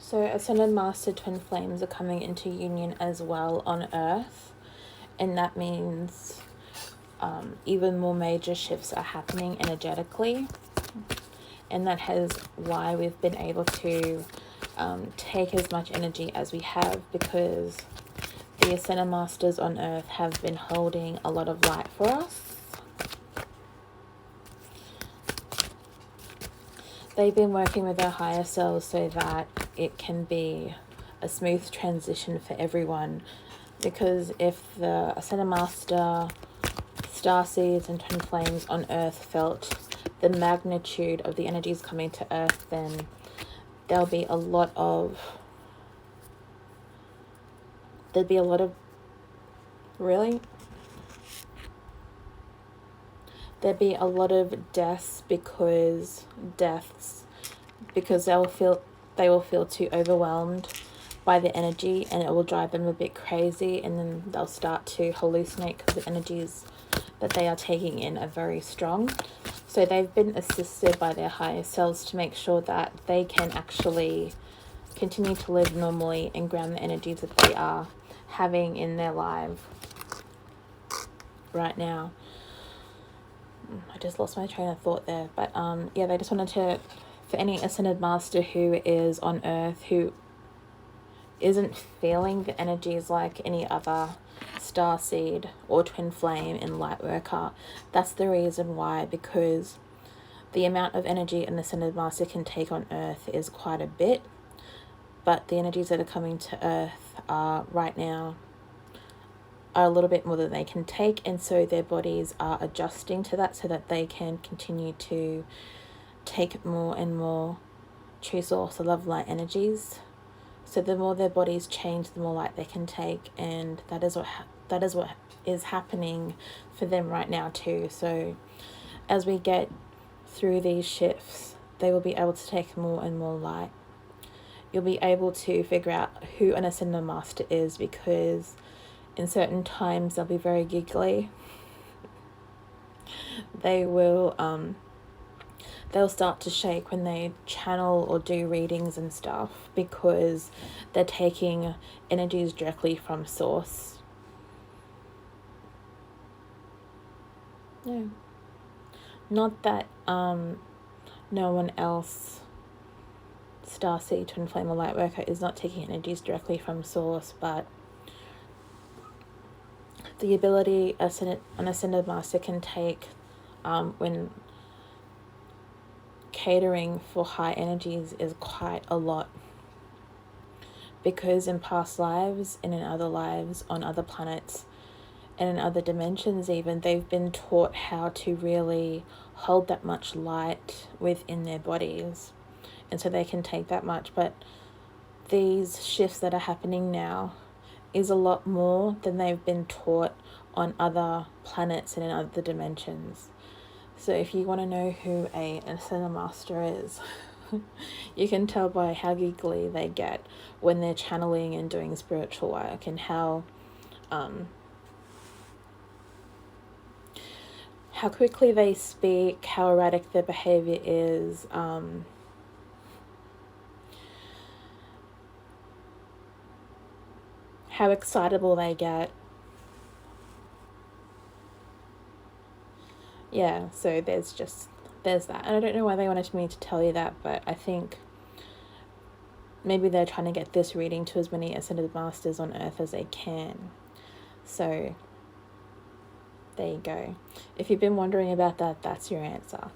So Ascended Master Twin Flames are coming into union as well on Earth, and that means even more major shifts are happening energetically, and that is why we've been able to take as much energy as we have, because the Ascended Masters on Earth have been holding a lot of light for us. They've been working with their higher selves so that it can be a smooth transition for everyone, because if the Ascended Master, Starseeds and Twin Flames on Earth felt the magnitude of the energies coming to Earth, then there'd be a lot of deaths, because they will feel too overwhelmed by the energy, and it will drive them a bit crazy, and then they'll start to hallucinate because the energies that they are taking in are very strong. So they've been assisted by their higher selves to make sure that they can actually continue to live normally and ground the energies that they are having in their life right now. I just lost my train of thought there. But yeah, they just wanted to, for any Ascended Master who is on Earth, who isn't feeling the energies like any other starseed or twin flame in Lightworker, that's the reason why, because the amount of energy an Ascended Master can take on Earth is quite a bit, but the energies that are coming to Earth right now are a little bit more than they can take, and so their bodies are adjusting to that so that they can continue to take more and more true source of love light energies. So the more their bodies change, the more light they can take, and that is what is happening for them right now too. So as we get through these shifts, they will be able to take more and more light. You'll be able to figure out who an Ascended Master is, because in certain times they'll be very giggly. They'll start to shake when they channel or do readings and stuff, because they're taking energies directly from source. Yeah. Not that no one else, Starseed, Twin Flame or Lightworker, is not taking energies directly from source, but the ability an Ascended Master can take when catering for high energies is quite a lot, because in past lives and in other lives on other planets and in other dimensions even, they've been taught how to really hold that much light within their bodies, and so they can take that much. But these shifts that are happening now is a lot more than they've been taught on other planets and in other dimensions. So if you want to know who an Ascended Master is, you can tell by how giggly they get when they're channeling and doing spiritual work, and how quickly they speak, how erratic their behavior is, how excitable they get. Yeah, so there's that. And I don't know why they wanted me to tell you that, but I think maybe they're trying to get this reading to as many Ascended Masters on Earth as they can. So there you go. If you've been wondering about that, that's your answer.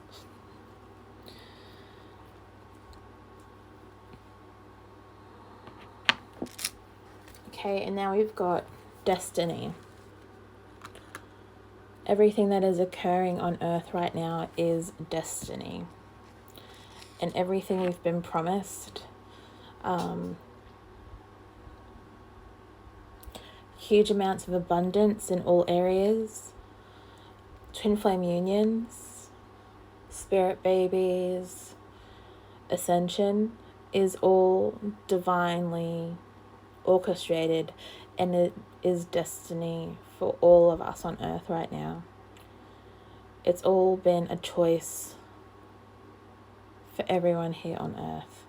Okay, and now we've got destiny. Everything that is occurring on Earth right now is destiny. And everything we've been promised, huge amounts of abundance in all areas, twin flame unions, spirit babies, ascension, is all divinely orchestrated, and it is destiny for all of us on Earth right now. It's all been a choice for everyone here on Earth.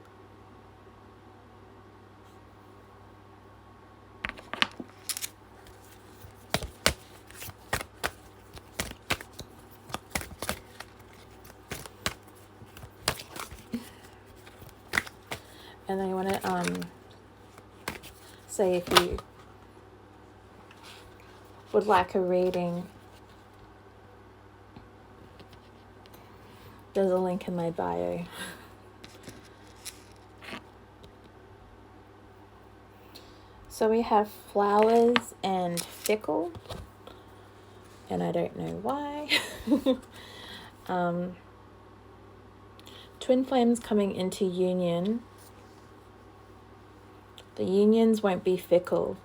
And I want to say, if you would like a reading, there's a link in my bio. So we have flowers and fickle, and I don't know why. Twin flames coming into union. The unions won't be fickle.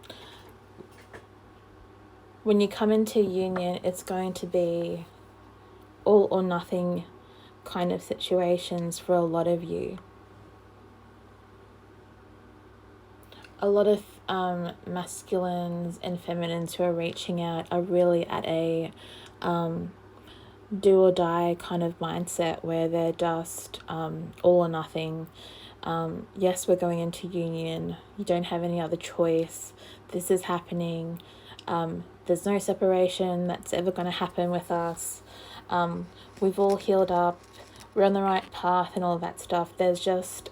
When you come into union, it's going to be all or nothing kind of situations for a lot of you. A lot of masculines and feminines who are reaching out are really at a do or die kind of mindset, where they're just all or nothing. Yes, we're going into union. You don't have any other choice. This is happening. There's no separation that's ever going to happen with us. We've all healed up. We're on the right path and all of that stuff. There's just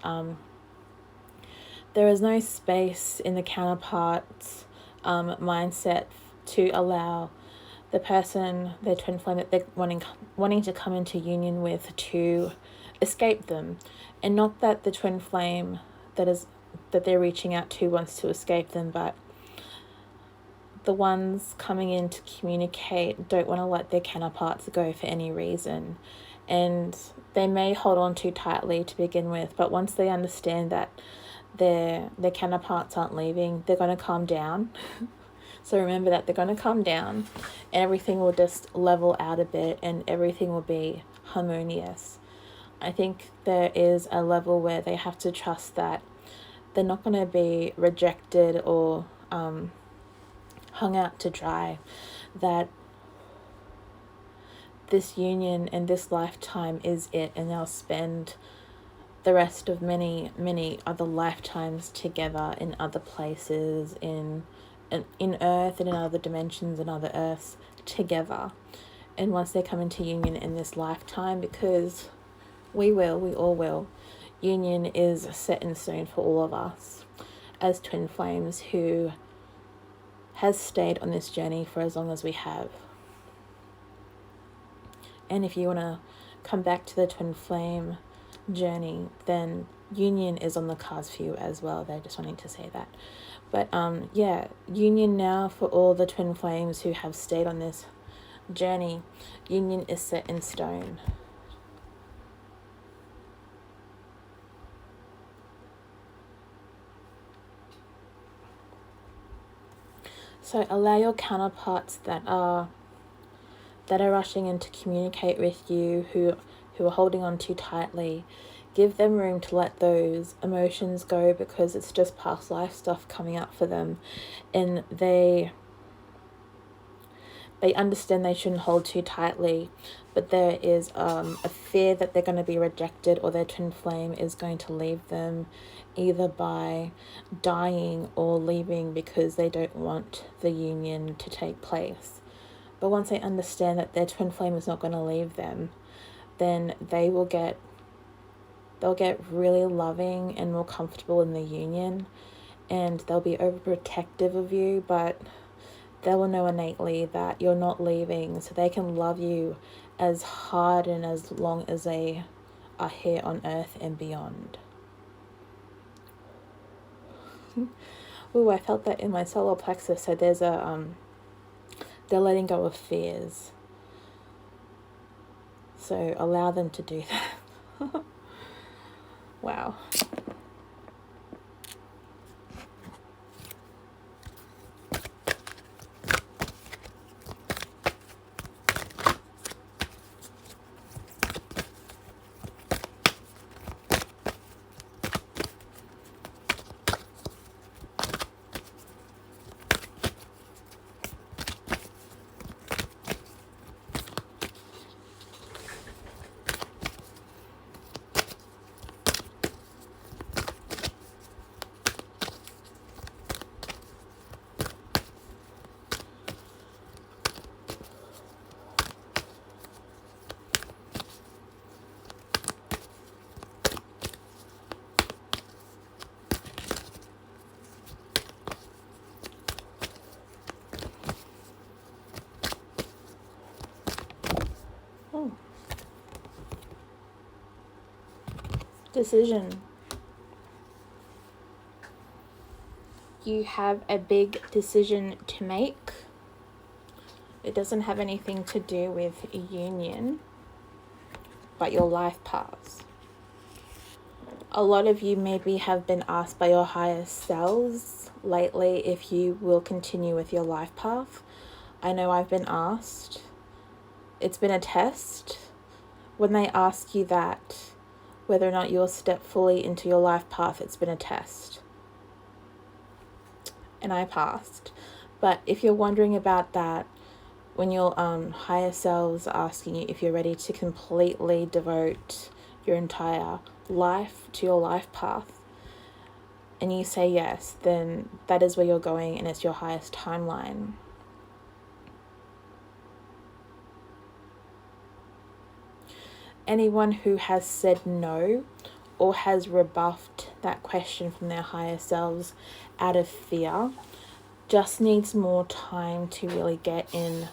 there is no space in the counterpart's mindset to allow the person, their twin flame that they're wanting to come into union with, to escape them. And not that the twin flame that they're reaching out to wants to escape them, but the ones coming in to communicate don't want to let their counterparts go for any reason. And they may hold on too tightly to begin with, but once they understand that their counterparts aren't leaving, they're going to calm down. So remember that they're going to calm down, and everything will just level out a bit, and everything will be harmonious. I think there is a level where they have to trust that they're not going to be rejected or hung out to dry, that this union and this lifetime is it, and they'll spend the rest of many other lifetimes together in other places, in Earth and in other dimensions and other Earths together. And once they come into union in this lifetime, because we all will, union is set in stone for all of us as twin flames who has stayed on this journey for as long as we have. And if you want to come back to the twin flame journey, then union is on the cards for you as well. They're just wanting to say that. But yeah, union now for all the twin flames who have stayed on this journey. Union is set in stone. So allow your counterparts that are rushing in to communicate with you, who are holding on too tightly, give them room to let those emotions go, because it's just past life stuff coming up for them, and they understand they shouldn't hold too tightly, but there is a fear that they're going to be rejected, or their twin flame is going to leave them, either by dying or leaving because they don't want the union to take place. But once they understand that their twin flame is not going to leave them, then they'll get really loving and more comfortable in the union, and they'll be overprotective of you, but they will know innately that you're not leaving, so they can love you as hard and as long as they are here on Earth and beyond. Ooh, I felt that in my solar plexus. So there's they're letting go of fears. So allow them to do that. Wow. Decision. You have a big decision to make. It doesn't have anything to do with a union, but your life paths. A lot of you maybe have been asked by your higher selves lately if you will continue with your life path. I know I've been asked. It's been a test. When they ask you that, whether or not you'll step fully into your life path, it's been a test. And I passed. But if you're wondering about that, when your higher selves are asking you if you're ready to completely devote your entire life to your life path, and you say yes, then that is where you're going, and it's your highest timeline. Anyone who has said no or has rebuffed that question from their higher selves out of fear just needs more time to really get in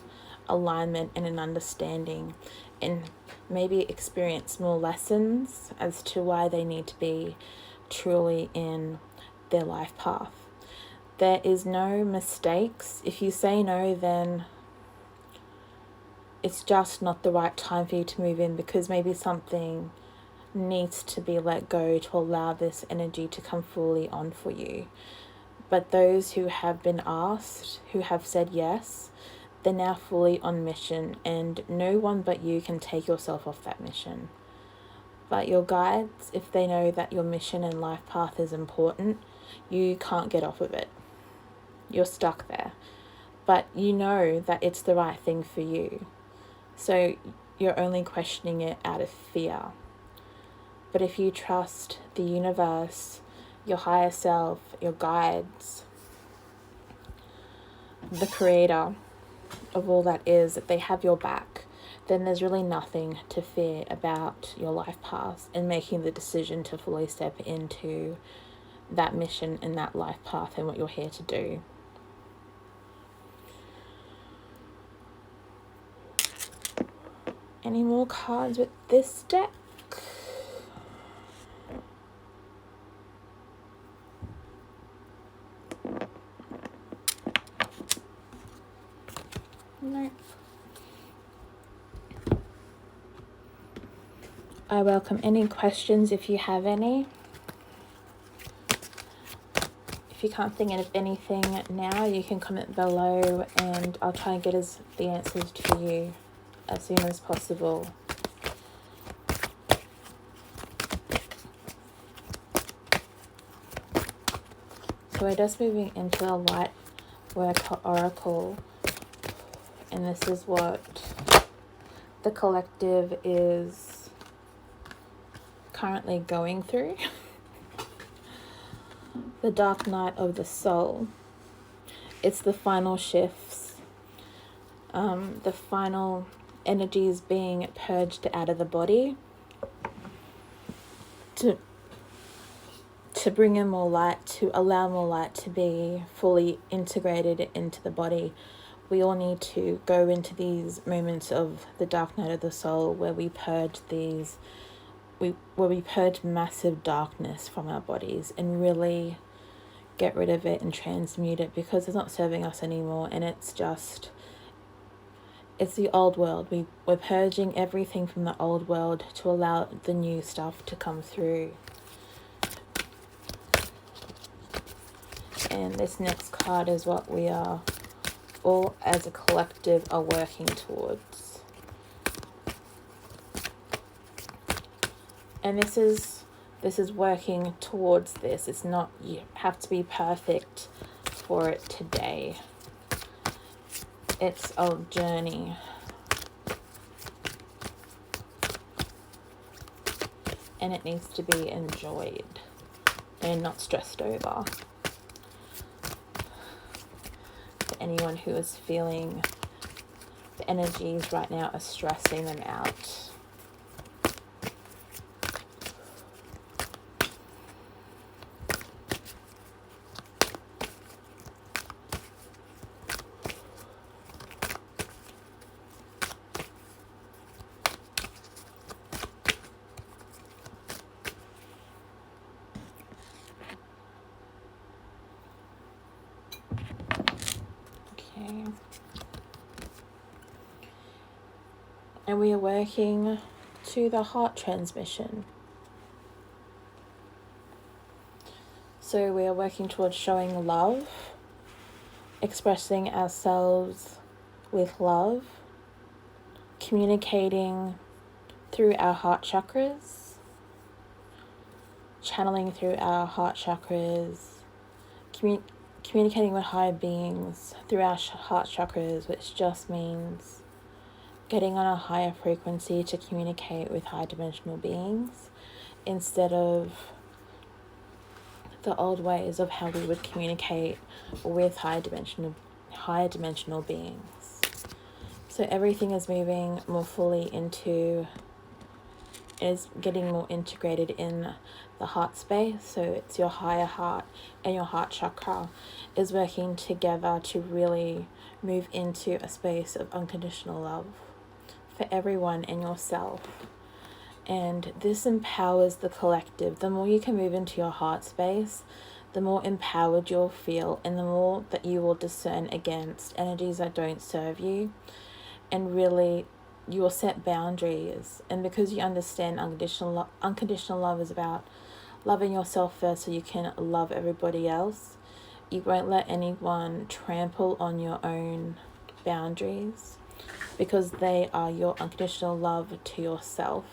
alignment and an understanding, and maybe experience more lessons as to why they need to be truly in their life path. There is no mistakes. If you say no, then it's just not the right time for you to move in, because maybe something needs to be let go to allow this energy to come fully on for you. But those who have been asked, who have said yes, they're now fully on mission, and no one but you can take yourself off that mission. But your guides, if they know that your mission and life path is important, you can't get off of it. You're stuck there. But you know that it's the right thing for you. So you're only questioning it out of fear. But if you trust the universe, your higher self, your guides, the creator of all that is, that they have your back, then there's really nothing to fear about your life path and making the decision to fully step into that mission and that life path and what you're here to do. Any more cards with this deck? Nope. I welcome any questions if you have any. If you can't think of anything now, you can comment below and I'll try and get the answers to you as soon as possible. So we're just moving into a light work oracle, and this is what the collective is currently going through. The dark night of the soul. It's the final shifts, the final energies being purged out of the body to bring in more light, to allow more light to be fully integrated into the body. We all need to go into these moments of the dark night of the soul where we purge where we purge massive darkness from our bodies and really get rid of it and transmute it, because it's not serving us anymore, and it's the old world. We're purging everything from the old world to allow the new stuff to come through. And this next card is what we are all as a collective are working towards. And this is working towards this. It's not, you have to be perfect for it today. It's a journey. And it needs to be enjoyed and not stressed over. For anyone who is feeling the energies right now are stressing them out. And we are working to the heart transmission. So we are working towards showing love, expressing ourselves with love, communicating through our heart chakras, channeling through our heart chakras, communicating with higher beings through our heart chakras, which just means getting on a higher frequency to communicate with high dimensional beings instead of the old ways of how we would communicate with higher dimensional beings. So everything is moving more fully is getting more integrated in the heart space. So it's your higher heart and your heart chakra is working together to really move into a space of unconditional love for everyone and yourself. And this empowers the collective. The more you can move into your heart space, the more empowered you'll feel, and the more that you will discern against energies that don't serve you, and really you will set boundaries, and because you understand unconditional love is about loving yourself first so you can love everybody else, you won't let anyone trample on your own boundaries, because they are your unconditional love to yourself.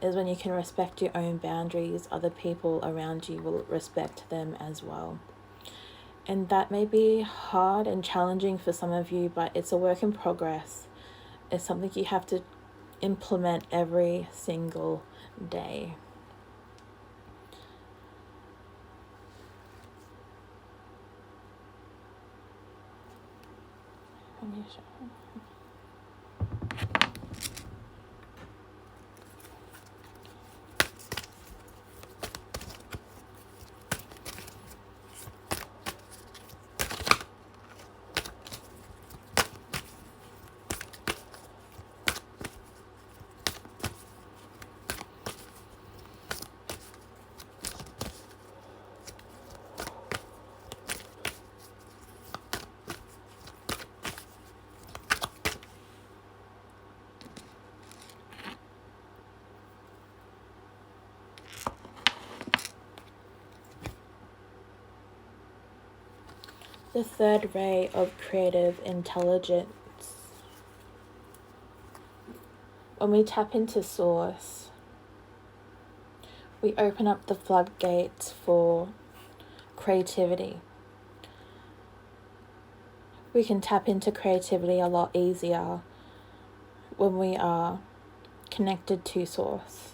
Is when you can respect your own boundaries, other people around you will respect them as well. And that may be hard and challenging for some of you, but it's a work in progress. It's something you have to implement every single day. Let me show you. The third ray of creative intelligence. When we tap into Source, we open up the floodgates for creativity. We can tap into creativity a lot easier when we are connected to Source.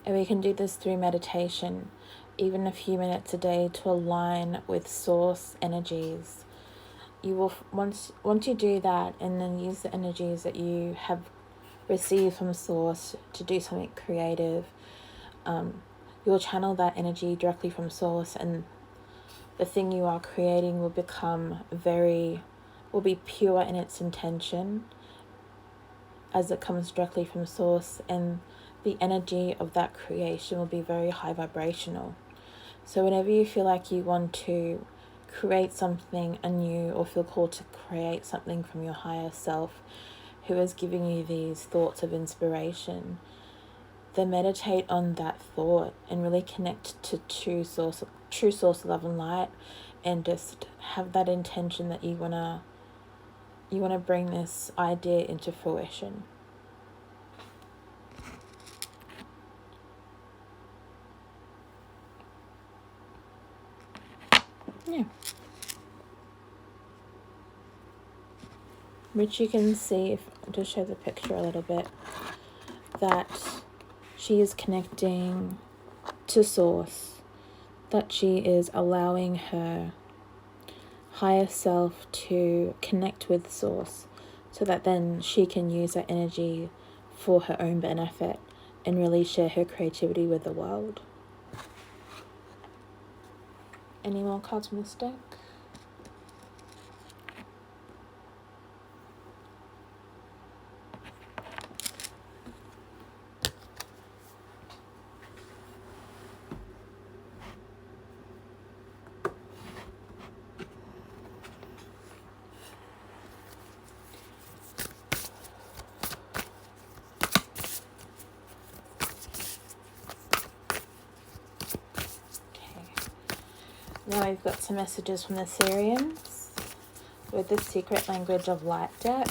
And we can do this through meditation, even a few minutes a day, to align with Source energies. You will, once you do that, and then use the energies that you have received from Source to do something creative, you'll channel that energy directly from Source, and the thing you are creating will be pure in its intention, as it comes directly from Source, and the energy of that creation will be very high vibrational. So whenever you feel like you want to create something anew, or feel called to create something from your higher self, who is giving you these thoughts of inspiration, then meditate on that thought and really connect to true source of love and light, and just have that intention that you wanna bring this idea into fruition. Yeah. Which you can see, if to show the picture a little bit, that she is connecting to Source, that she is allowing her higher self to connect with Source, so that then she can use that energy for her own benefit and really share her creativity with the world. Any more cards from this deck? Now we've got some messages from the Syrians with the Secret Language of Light deck.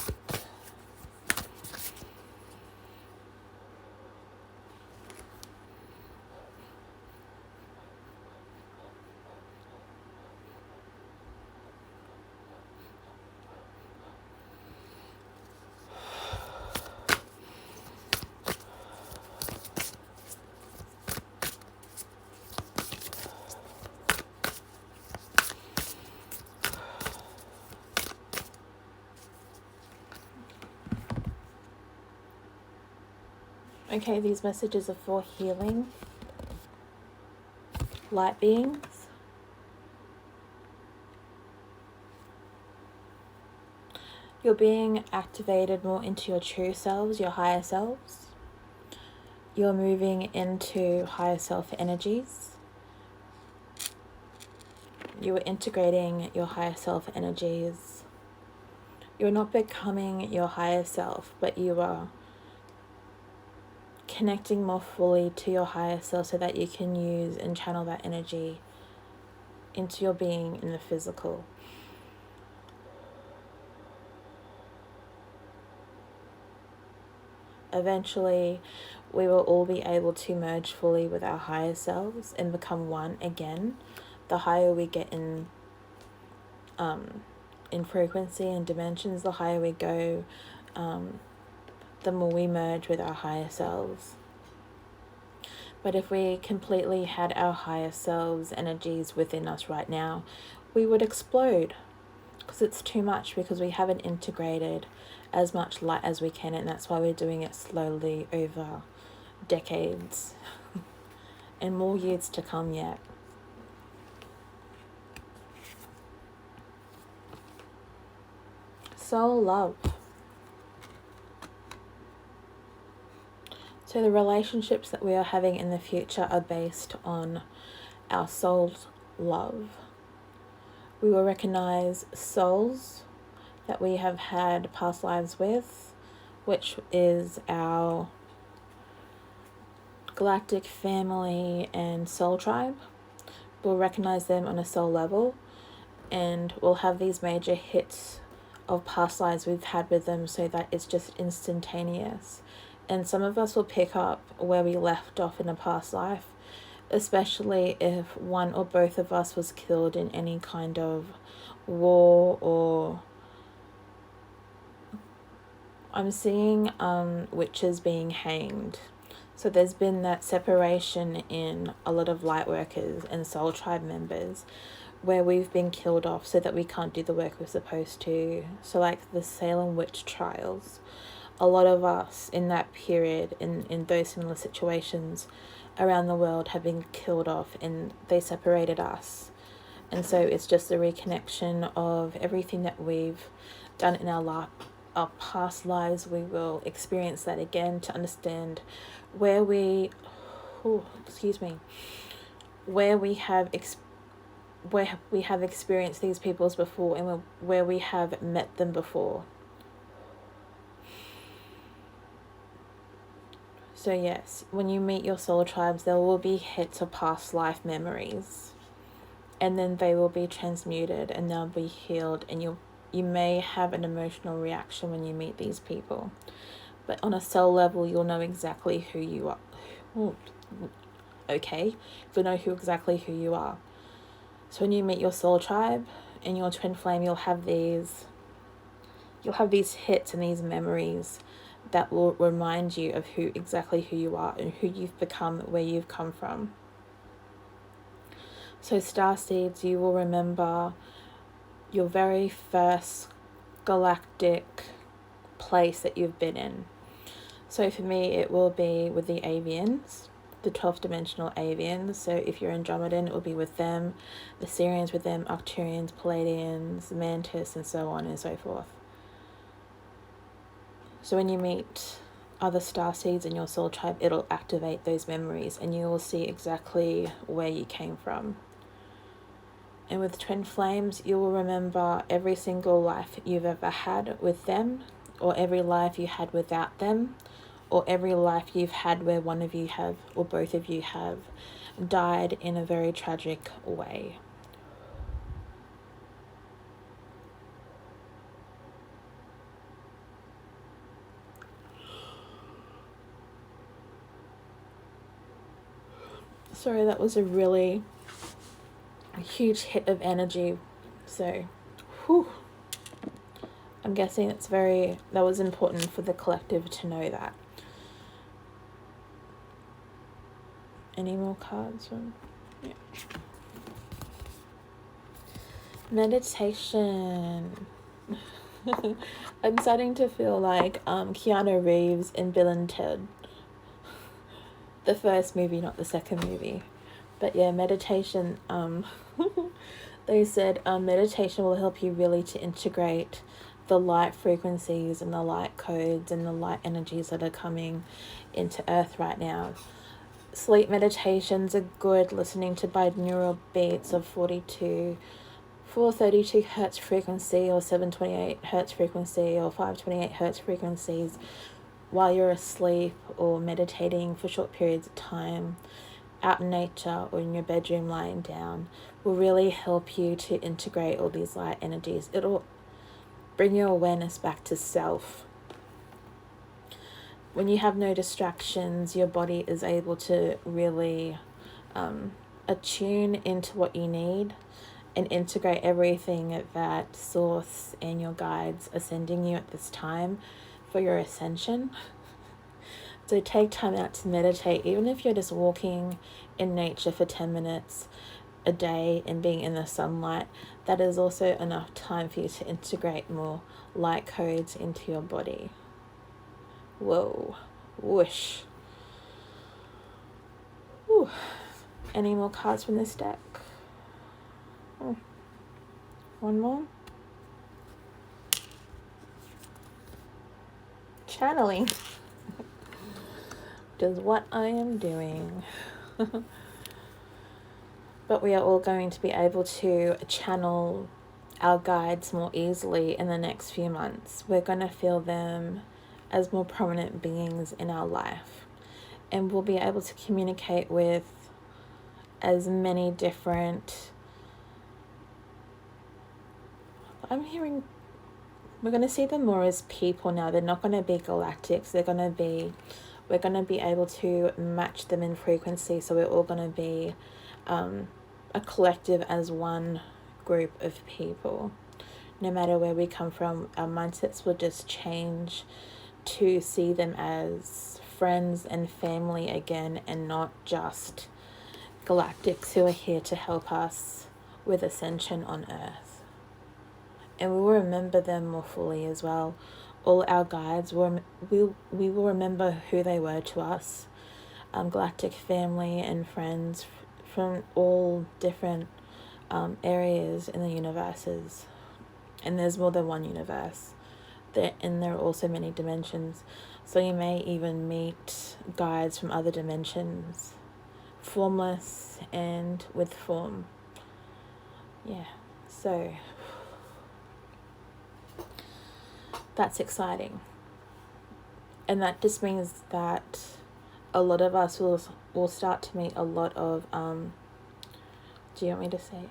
Okay, these messages are for healing, light beings. You're being activated more into your true selves, your higher selves. You're moving into higher self energies. You are integrating your higher self energies. You're not becoming your higher self, but you are connecting more fully to your higher self so that you can use and channel that energy into your being in the physical. Eventually, we will all be able to merge fully with our higher selves and become one again. The higher we get in frequency and dimensions, the higher we go, the more we merge with our higher selves. But if we completely had our higher selves energies within us right now, we would explode, because it's too much, because we haven't integrated as much light as we can, and that's why we're doing it slowly over decades and more years to come yet. Soul love. So the relationships that we are having in the future are based on our soul's love. We will recognize souls that we have had past lives with, which is our galactic family and soul tribe. We'll recognize them on a soul level, and we'll have these major hits of past lives we've had with them so that it's just instantaneous. And some of us will pick up where we left off in a past life, especially if one or both of us was killed in any kind of war, or I'm seeing witches being hanged. So there's been that separation in a lot of light workers and soul tribe members where we've been killed off so that we can't do the work we're supposed to. So like the Salem witch trials, a lot of us in that period, in those similar situations around the world, have been killed off, and they separated us. And so it's just the reconnection of everything that we've done in our past lives. We will experience that again to understand where we have experienced these peoples before, and where we have met them before. So yes, when you meet your soul tribes, there will be hits of past life memories, and then they will be transmuted and they'll be healed, and you may have an emotional reaction when you meet these people, but on a soul level you'll know exactly who you are. You'll know exactly who you are. So when you meet your soul tribe and your twin flame, you'll have these hits and these memories that will remind you of exactly who you are and who you've become, where you've come from. So Starseeds, you will remember your very first galactic place that you've been in. So for me, it will be with the avians, the 12th dimensional avians. So if you're Andromedan, it will be with them, the Sirians with them, Arcturians, Palladians, Mantis, and so on and so forth. So when you meet other starseeds in your soul tribe, it'll activate those memories, and you will see exactly where you came from. And with twin flames, you will remember every single life you've ever had with them, or every life you had without them, or every life you've had where one of you have, or both of you have, died in a very tragic way. Sorry, that was a really huge hit of energy. So, I'm guessing that was important for the collective to know that. Any more cards? Yeah. Meditation. I'm starting to feel like Keanu Reeves in Bill and Ted. The first movie, not the second movie. But yeah, meditation. They said meditation will help you really to integrate the light frequencies and the light codes and the light energies that are coming into Earth right now. Sleep meditations are good, listening to binaural beats of 432 hertz frequency, or 728 hertz frequency, or 528 hertz frequencies while you're asleep or meditating for short periods of time, out in nature or in your bedroom lying down, will really help you to integrate all these light energies. It'll bring your awareness back to self. When you have no distractions, your body is able to really attune into what you need and integrate everything that Source and your guides are sending you at this time for your ascension. So take time out to meditate, even if you're just walking in nature for 10 minutes a day and being in the sunlight. That is also enough time for you to integrate more light codes into your body. Whoa, whoosh. Whew. Any more cards from this deck? One more. Channeling, which is what I am doing. But we are all going to be able to channel our guides more easily in the next few months. We're going to feel them as more prominent beings in our life, and we'll be able to communicate with as many different, we're going to see them more as people now. They're not going to be galactics. We're going to be able to match them in frequency. So we're all going to be a collective as one group of people. No matter where we come from, our mindsets will just change to see them as friends and family again, and not just galactics who are here to help us with ascension on Earth. And we will remember them more fully as well. All our guides, we will remember who they were to us. Galactic family and friends from all different areas in the universes. And there's more than one universe. And there are also many dimensions. So you may even meet guides from other dimensions, formless and with form. Yeah, so that's exciting. And that just means that a lot of us will start to meet a lot of, do you want me to say it?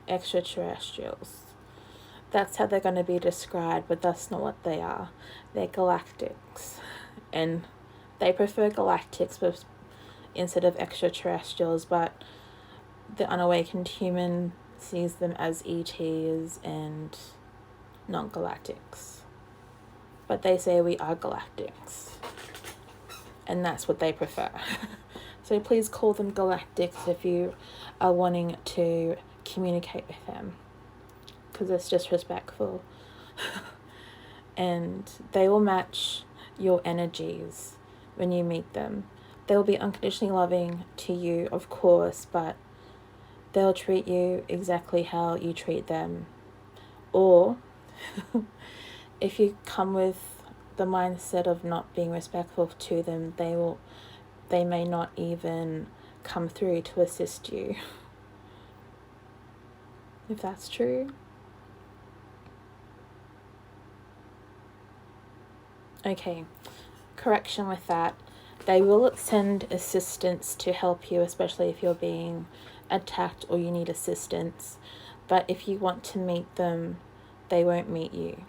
Extraterrestrials. That's how they're going to be described, but that's not what they are. They're galactics. And they prefer galactics instead of extraterrestrials, but the unawakened human sees them as ETs and non-galactics. But they say we are galactics. And that's what they prefer. So please call them galactics if you are wanting to communicate with them, because it's disrespectful. And they will match your energies when you meet them. They'll be unconditionally loving to you, of course, but they'll treat you exactly how you treat them. Or if you come with the mindset of not being respectful to them, they may not even come through to assist you. If that's true. Okay, correction with that. They will send assistance to help you, especially if you're being attacked or you need assistance. But if you want to meet them, they won't meet you.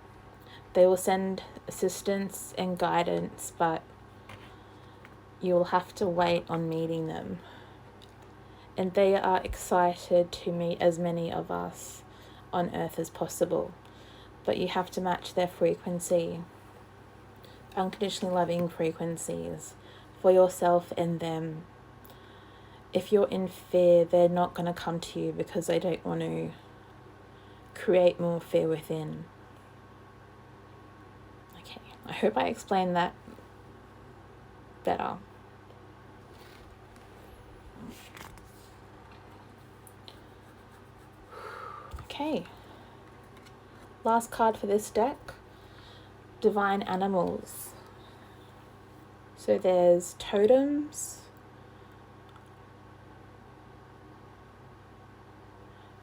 They will send assistance and guidance, but you will have to wait on meeting them. And they are excited to meet as many of us on Earth as possible. But you have to match their frequency. Unconditionally loving frequencies for yourself and them. If you're in fear, they're not going to come to you because they don't want to create more fear within. Okay, I hope I explained that better. Okay, last card for this deck, divine animals. So there's totems,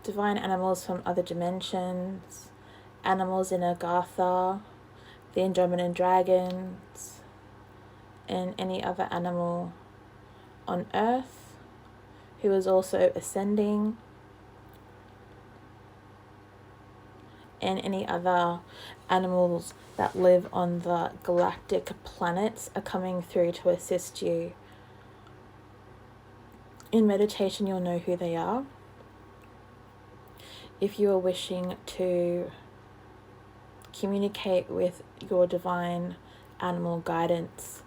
divine animals from other dimensions, animals in Agartha, the Andromedan dragons, and any other animal on earth who is also ascending, and any other animals that live on the galactic planets are coming through to assist you. In meditation, you'll know who they are. If you are wishing to communicate with your divine animal guidance,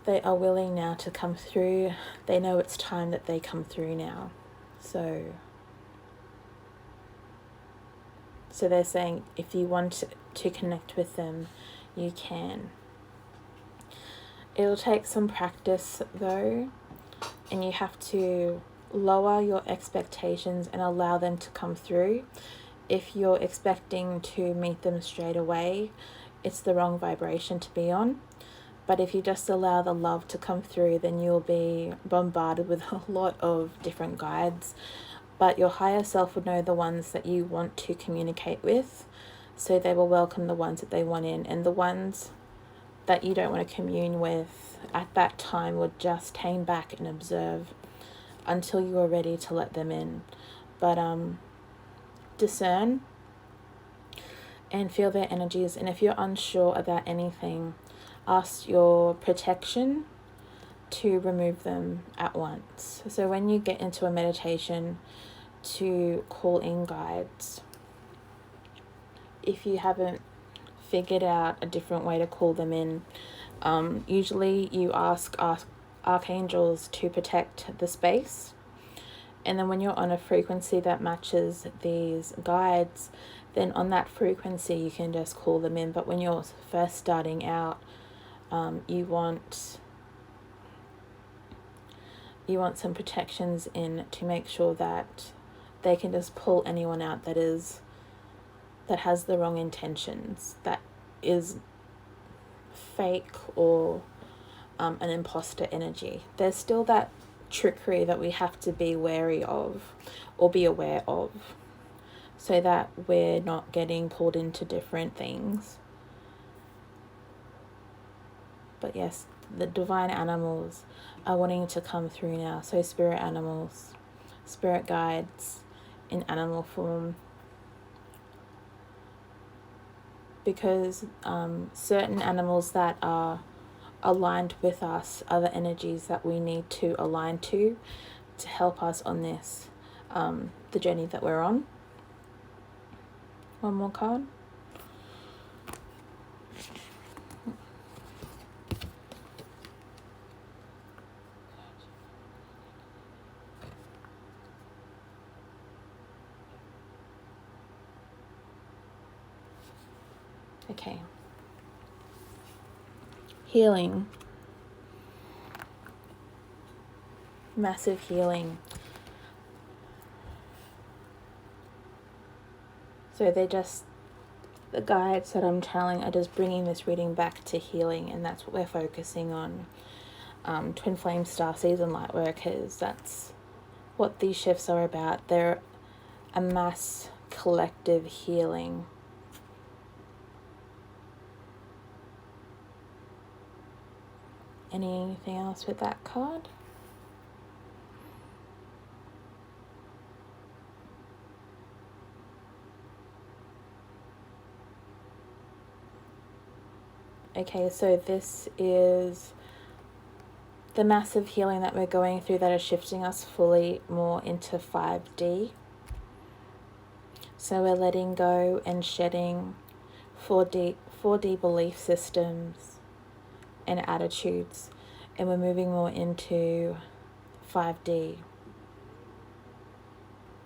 they are willing now to come through. They know it's time that they come through now. So they're saying if you want to connect with them, you can. It'll take some practice though, and you have to lower your expectations and allow them to come through. If you're expecting to meet them straight away, it's the wrong vibration to be on. But if you just allow the love to come through, then you'll be bombarded with a lot of different guides. But your higher self would know the ones that you want to communicate with, so they will welcome the ones that they want in, and the ones that you don't want to commune with at that time would just hang back and observe until you are ready to let them in. But discern and feel their energies, and if you're unsure about anything, ask your protection to remove them at once. So when you get into a meditation, to call in guides. If you haven't figured out a different way to call them in, usually you ask archangels to protect the space, and then when you're on a frequency that matches these guides, then on that frequency you can just call them in. But when you're first starting out, you want some protections in to make sure that they can just pull anyone out that has the wrong intentions, that is fake or an imposter energy. There's still that trickery that we have to be wary of or be aware of, so that we're not getting pulled into different things. But yes, the divine animals are wanting to come through now. So spirit animals, spirit guides in animal form, because certain animals that are aligned with us are the energies that we need to align to help us on this, the journey that we're on. One more card. Okay. Healing. Massive healing. So the guides that I'm channeling are just bringing this reading back to healing, and that's what we're focusing on. Twin flame, starseeds, and light workers, that's what these shifts are about. They're a mass collective healing. Anything else with that card? Okay, so this is the massive healing that we're going through that is shifting us fully more into 5D. So we're letting go and shedding 4D belief systems and attitudes, and we're moving more into 5D.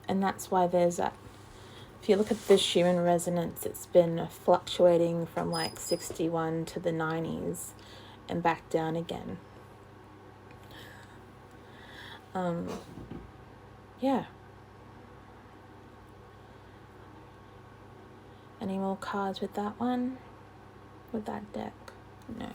And that's why there's that, if you look at this human resonance, it's been fluctuating from like 61 to the 90s and back down again. Yeah. Any more cards with that one? With that deck? No.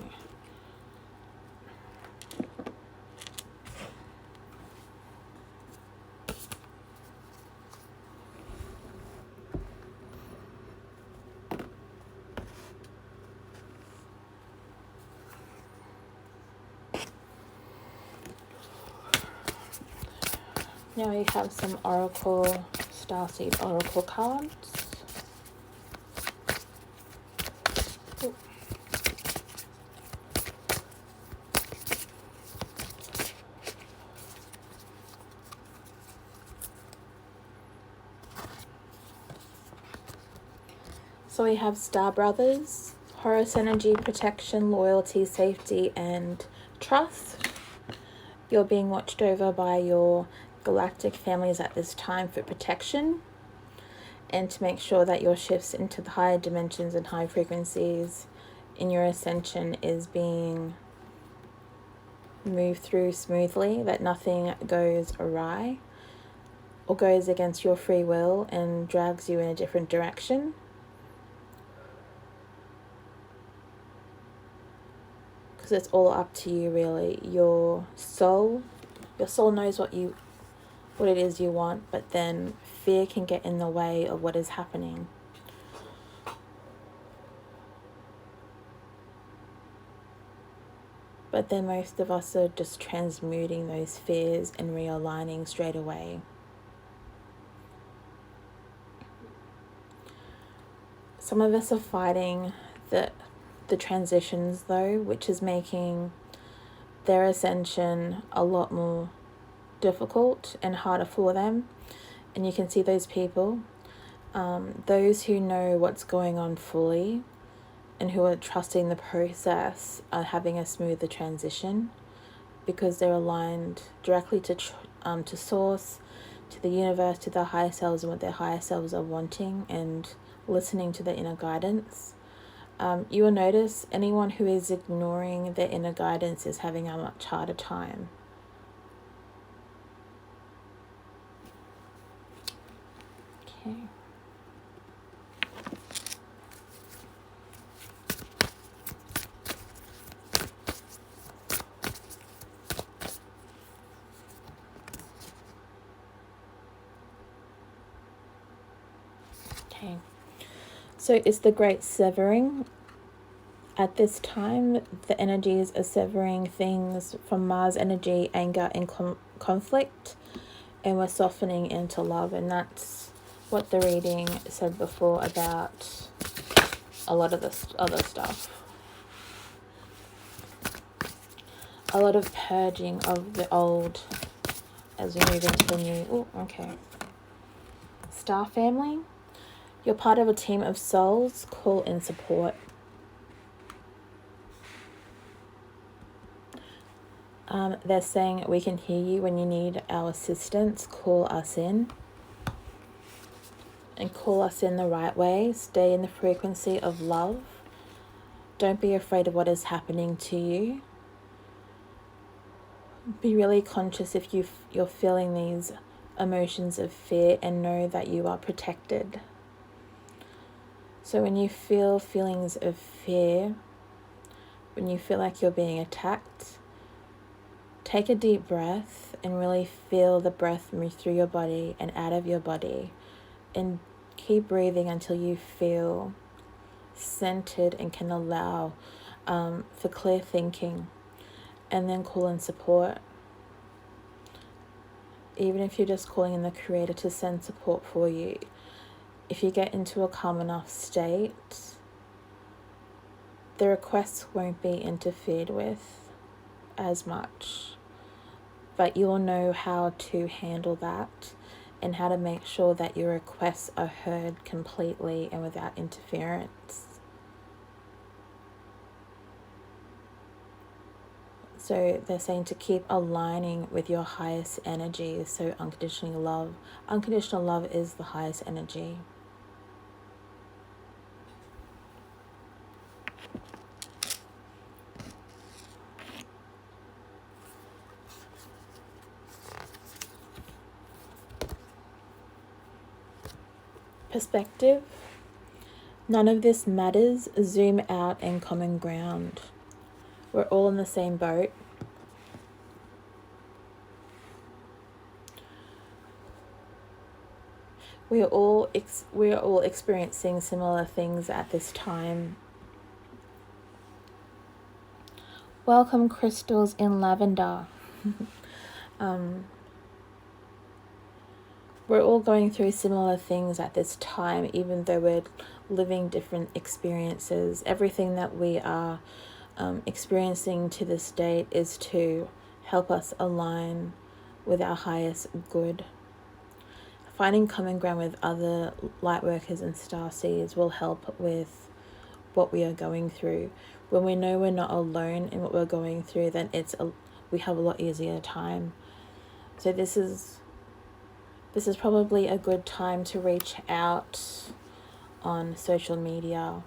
Now we have some Oracle, Starseed Oracle cards. Ooh. So we have Star Brothers, Horus energy, protection, loyalty, safety, and trust. You're being watched over by your galactic families at this time for protection and to make sure that your shifts into the higher dimensions and high frequencies in your ascension is being moved through smoothly, that nothing goes awry or goes against your free will and drags you in a different direction. Because it's all up to you, really. Your soul knows what it is you want, but then fear can get in the way of what is happening. But then most of us are just transmuting those fears and realigning straight away. Some of us are fighting the transitions though, which is making their ascension a lot more difficult and harder for them. And you can see those people, those who know what's going on fully and who are trusting the process are having a smoother transition because they're aligned directly to source, to the universe, to their higher selves and what their higher selves are wanting, and listening to their inner guidance. You will notice anyone who is ignoring their inner guidance is having a much harder time. Okay. Okay. So it's the great severing. At this time, the energies are severing things from Mars energy, anger, and conflict, and we're softening into love. And that's what the reading said before about a lot of this other stuff. A lot of purging of the old as we move into the new. Oh, okay. Star family, you're part of a team of souls. Call in support. They're saying we can hear you when you need our assistance. Call us in. And call us in the right way. Stay in the frequency of love. Don't be afraid of what is happening to you. Be really conscious if you're feeling these emotions of fear, and know that you are protected. So when you feel feelings of fear, when you feel like you're being attacked, take a deep breath and really feel the breath move through your body and out of your body, and keep breathing until you feel centered and can allow for clear thinking, and then call in support. Even if you're just calling in the Creator to send support for you, if you get into a calm enough state, the requests won't be interfered with as much, but you'll know how to handle that and how to make sure that your requests are heard completely and without interference. So they're saying to keep aligning with your highest energy. So unconditional love is the highest energy. Perspective. None of this matters. Zoom out and common ground. We're all in the same boat. We are all experiencing similar things at this time. Welcome, crystals in lavender. we're all going through similar things at this time, even though we're living different experiences. Everything that we are experiencing to this date is to help us align with our highest good. Finding common ground with other light workers and starseeds will help with what we are going through. When we know we're not alone in what we're going through, then we have a lot easier time. So this is probably a good time to reach out on social media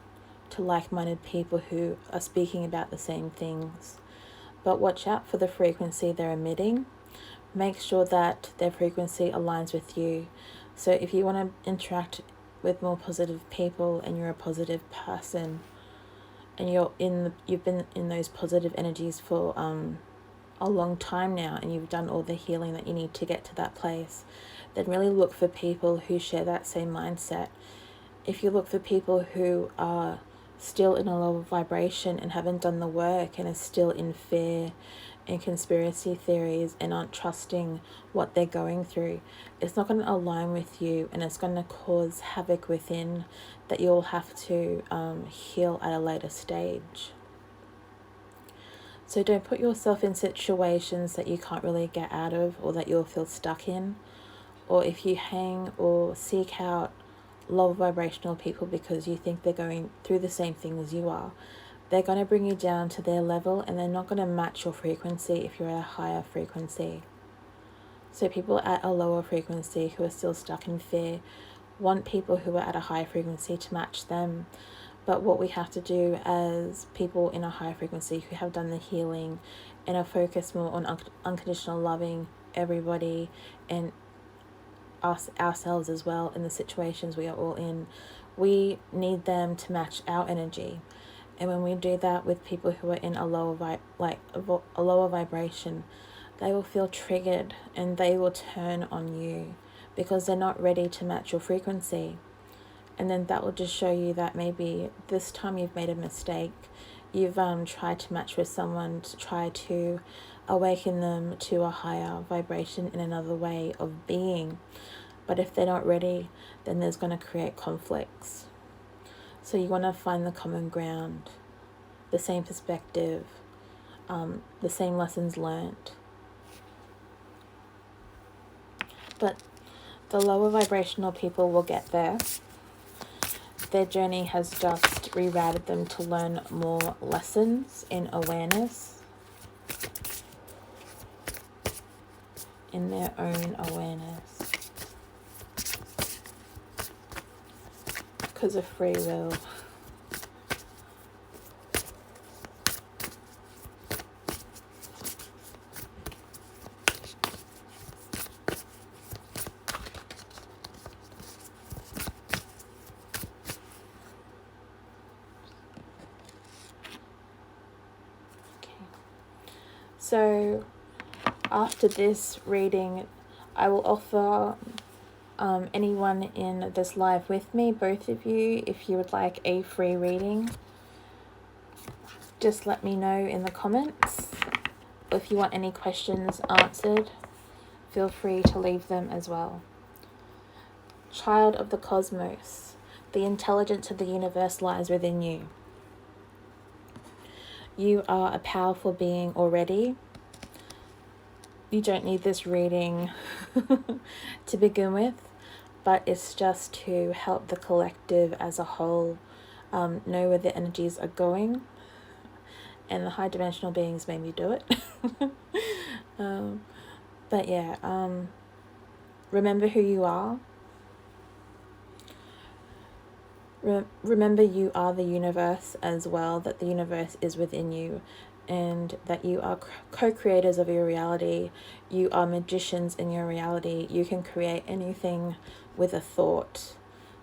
to like-minded people who are speaking about the same things. But watch out for the frequency they're emitting. Make sure that their frequency aligns with you. So if you want to interact with more positive people and you're a positive person and you've been in those positive energies for a long time now, and you've done all the healing that you need to get to that place, then really look for people who share that same mindset. If you look for people who are still in a lower vibration and haven't done the work and are still in fear and conspiracy theories and aren't trusting what they're going through, it's not going to align with you, and it's going to cause havoc within that you'll have to heal at a later stage. So don't put yourself in situations that you can't really get out of, or that you'll feel stuck in. Or if you hang or seek out low vibrational people because you think they're going through the same thing as you are, they're going to bring you down to their level, and they're not going to match your frequency if you're at a higher frequency. So people at a lower frequency who are still stuck in fear want people who are at a higher frequency to match them. But what we have to do as people in a higher frequency who have done the healing and are focused more on unconditional loving everybody and ourselves as well in the situations we are all in, we need them to match our energy. And when we do that with people who are in a lower vibration, they will feel triggered and they will turn on you because they're not ready to match your frequency. And then that will just show you that maybe this time you've made a mistake. You've tried to match with someone to try to awaken them to a higher vibration in another way of being. But if they're not ready, then there's going to create conflicts. So you want to find the common ground, the same perspective, the same lessons learned. But the lower vibrational people will get there. Their journey has just rerouted them to learn more lessons in awareness, in their own awareness, because of free will. So after this reading, I will offer anyone in this live with me, both of you, if you would like a free reading, just let me know in the comments. If you want any questions answered, feel free to leave them as well. Child of the cosmos, the intelligence of the universe lies within you. You are a powerful being already. You don't need this reading to begin with, but it's just to help the collective as a whole know where the energies are going. And the high dimensional beings made me do it. But yeah, remember who you are. Remember you are the universe as well, that the universe is within you, and that you are co-creators of your reality. You are magicians in your reality. You can create anything with a thought.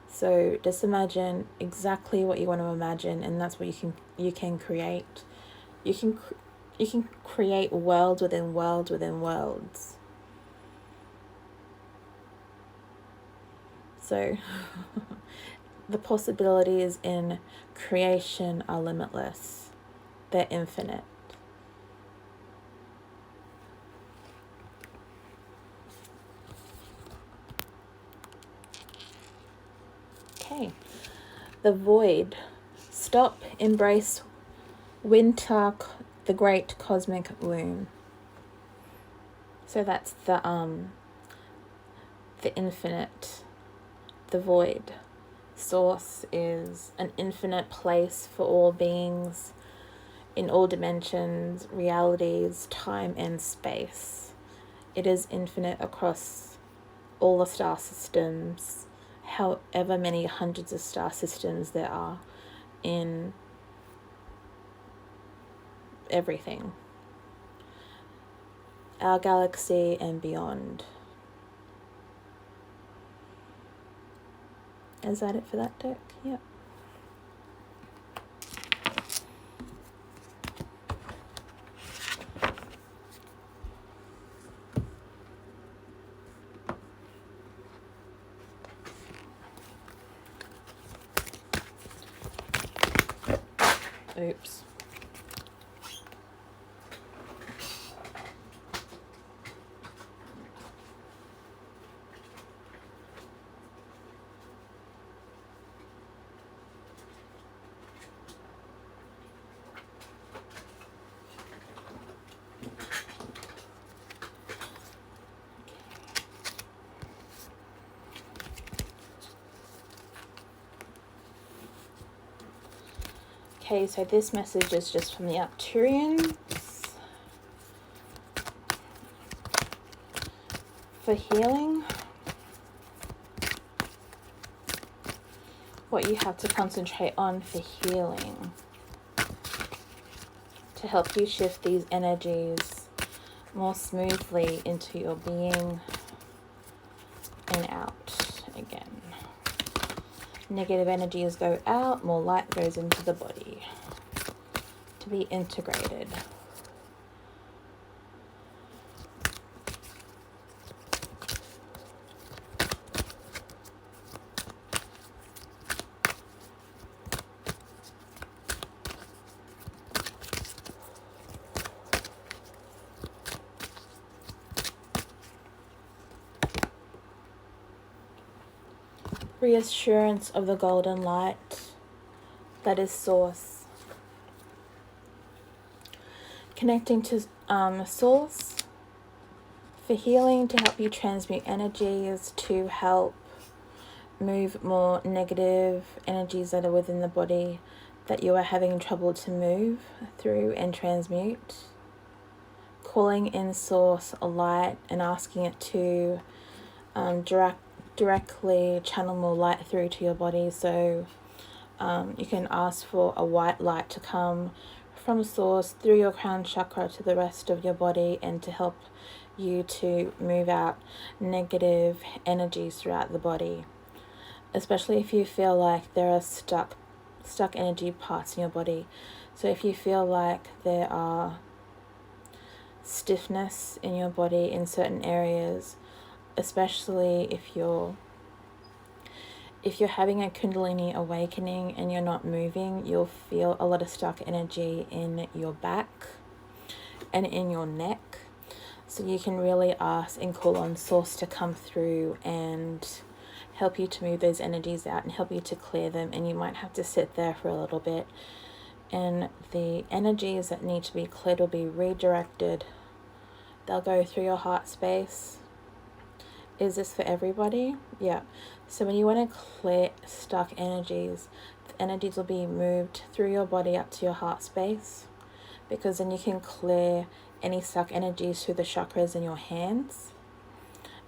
So just imagine exactly what you want to imagine, and that's what you can create. You can create worlds within worlds within worlds. So the possibilities in creation are limitless. They're infinite. Okay. The void. Stop, embrace winter, the great cosmic womb. So that's the infinite, the void. Source is an infinite place for all beings in all dimensions, realities, time and space. It is infinite across all the star systems, however many hundreds of star systems there are in everything, our galaxy and beyond. Is that it for that deck? Yep. Oops. Okay, so this message is just from the Arcturians for healing. What you have to concentrate on for healing to help you shift these energies more smoothly into your being and out again. Negative energies go out, more light goes into the body to be integrated. Reassurance of the golden light that is source. Connecting to source for healing, to help you transmute energies, to help move more negative energies that are within the body that you are having trouble to move through and transmute. Calling in source a light and asking it to directly channel more light through to your body. So you can ask for a white light to come from source through your crown chakra to the rest of your body, and to help you to move out negative energies throughout the body, especially if you feel like there are stuck energy parts in your body. So if you feel like there are stiffness in your body in certain areas, especially if you're having a Kundalini awakening and you're not moving, you'll feel a lot of stuck energy in your back and in your neck. So you can really ask and call on source to come through and help you to move those energies out and help you to clear them. And you might have to sit there for a little bit, and the energies that need to be cleared will be redirected. They'll go through your heart space. Is this for everybody? Yeah. So when you want to clear stuck energies, the energies will be moved through your body up to your heart space, because then you can clear any stuck energies through the chakras in your hands,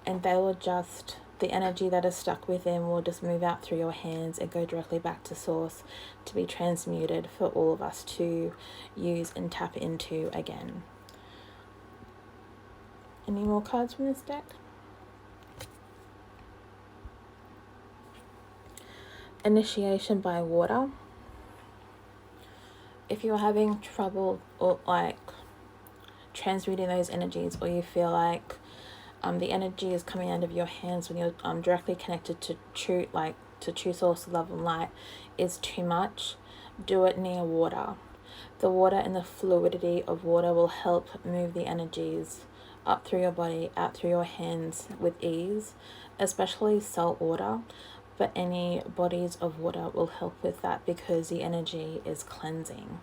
and they will just, the energy that is stuck within will just move out through your hands and go directly back to source to be transmuted for all of us to use and tap into again. Any more cards from this deck? Initiation by water. If you're having trouble or like transmuting those energies, or you feel like the energy is coming out of your hands when you're directly connected to true source of love and light is too much, do it near water. The water and the fluidity of water will help move the energies up through your body, out through your hands with ease, especially salt water. but any bodies of water will help with that because the energy is cleansing.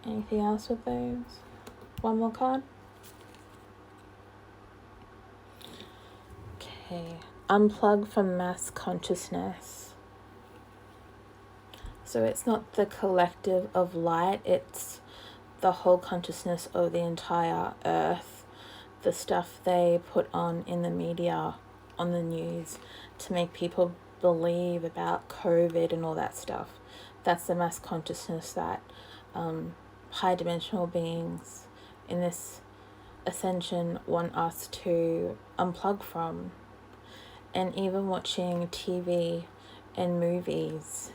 Anything else with those? One more card. Okay. Unplug from mass consciousness. So it's not the collective of light, it's the whole consciousness of the entire earth. The stuff they put on in the media, on the news, to make people believe about COVID and all that stuff. That's the mass consciousness that high dimensional beings in this ascension want us to unplug from. And even watching TV and movies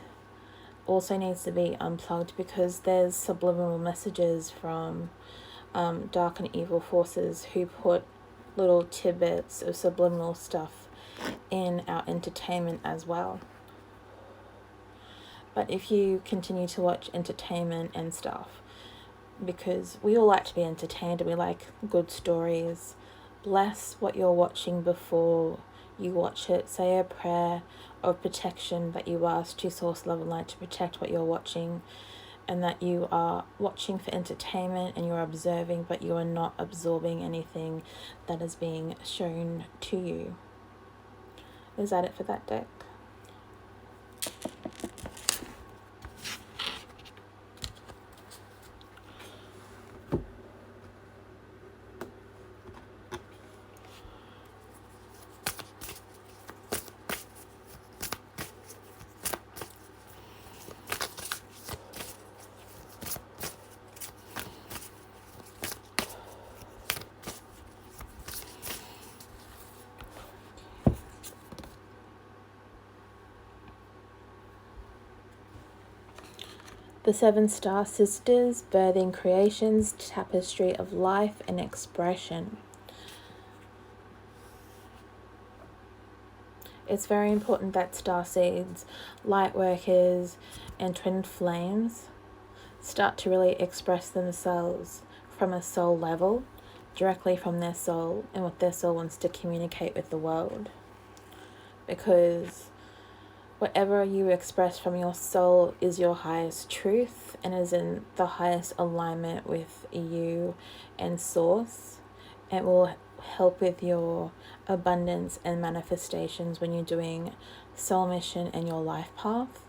also needs to be unplugged, because there's subliminal messages from dark and evil forces who put little tidbits of subliminal stuff in our entertainment as well. But if you continue to watch entertainment and stuff, because we all like to be entertained and we like good stories, bless what you're watching before you watch it. Say a prayer of protection that you ask to Source, Love and Light to protect what you're watching, and that you are watching for entertainment and you're observing, but you are not absorbing anything that is being shown to you. Is that it for that deck? The Seven Star Sisters, birthing creations, tapestry of life and expression. It's very important that Starseeds, light workers, and twin flames start to really express themselves from a soul level, directly from their soul and what their soul wants to communicate with the world. Because whatever you express from your soul is your highest truth and is in the highest alignment with you and Source. It will help with your abundance and manifestations when you're doing soul mission and your life path.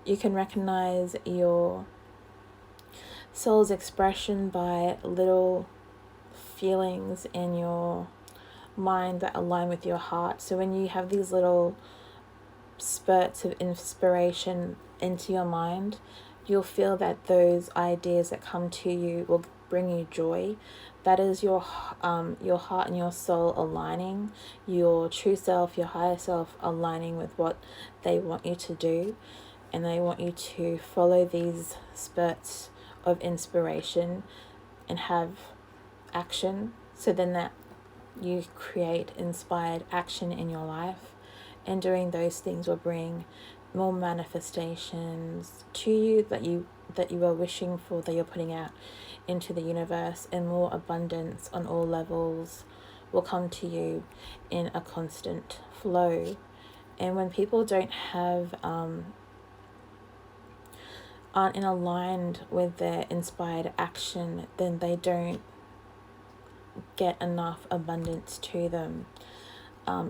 You can recognize your soul's expression by little feelings in your mind that align with your heart. So when you have these little spurts of inspiration into your mind, you'll feel that those ideas that come to you will bring you joy. That is your heart and your soul aligning, your true self, your higher self aligning with what they want you to do, and they want you to follow these spurts of inspiration and have action. So then that you create inspired action in your life, and doing those things will bring more manifestations to you that you are wishing for, that you're putting out into the universe, and more abundance on all levels will come to you in a constant flow. And when people don't have aren't in aligned with their inspired action, then they don't get enough abundance to them.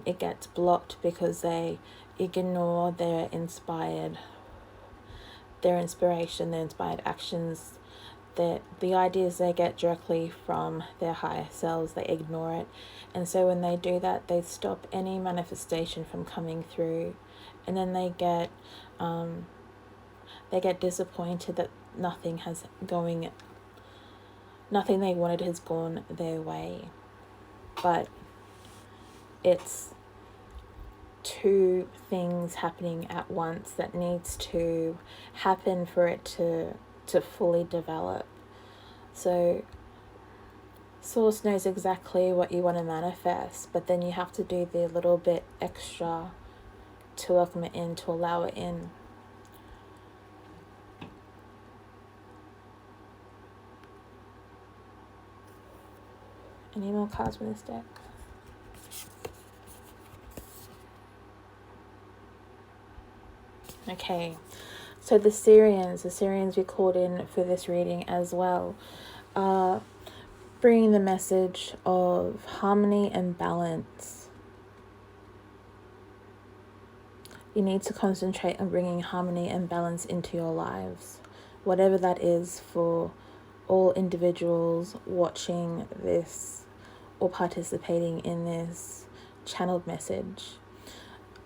It gets blocked because they ignore their inspiration, their inspired actions, the ideas they get directly from their higher selves. They ignore it, and so when they do that, they stop any manifestation from coming through, and then they get disappointed that nothing they wanted has gone their way. But it's two things happening at once that needs to happen for it to fully develop. So Source knows exactly what you want to manifest, but then you have to do the little bit extra to welcome it in, to allow it in. Any more cards from this deck? Okay, so the Syrians we called in for this reading as well, are bringing the message of harmony and balance. You need to concentrate on bringing harmony and balance into your lives, whatever that is for all individuals watching this or participating in this channeled message.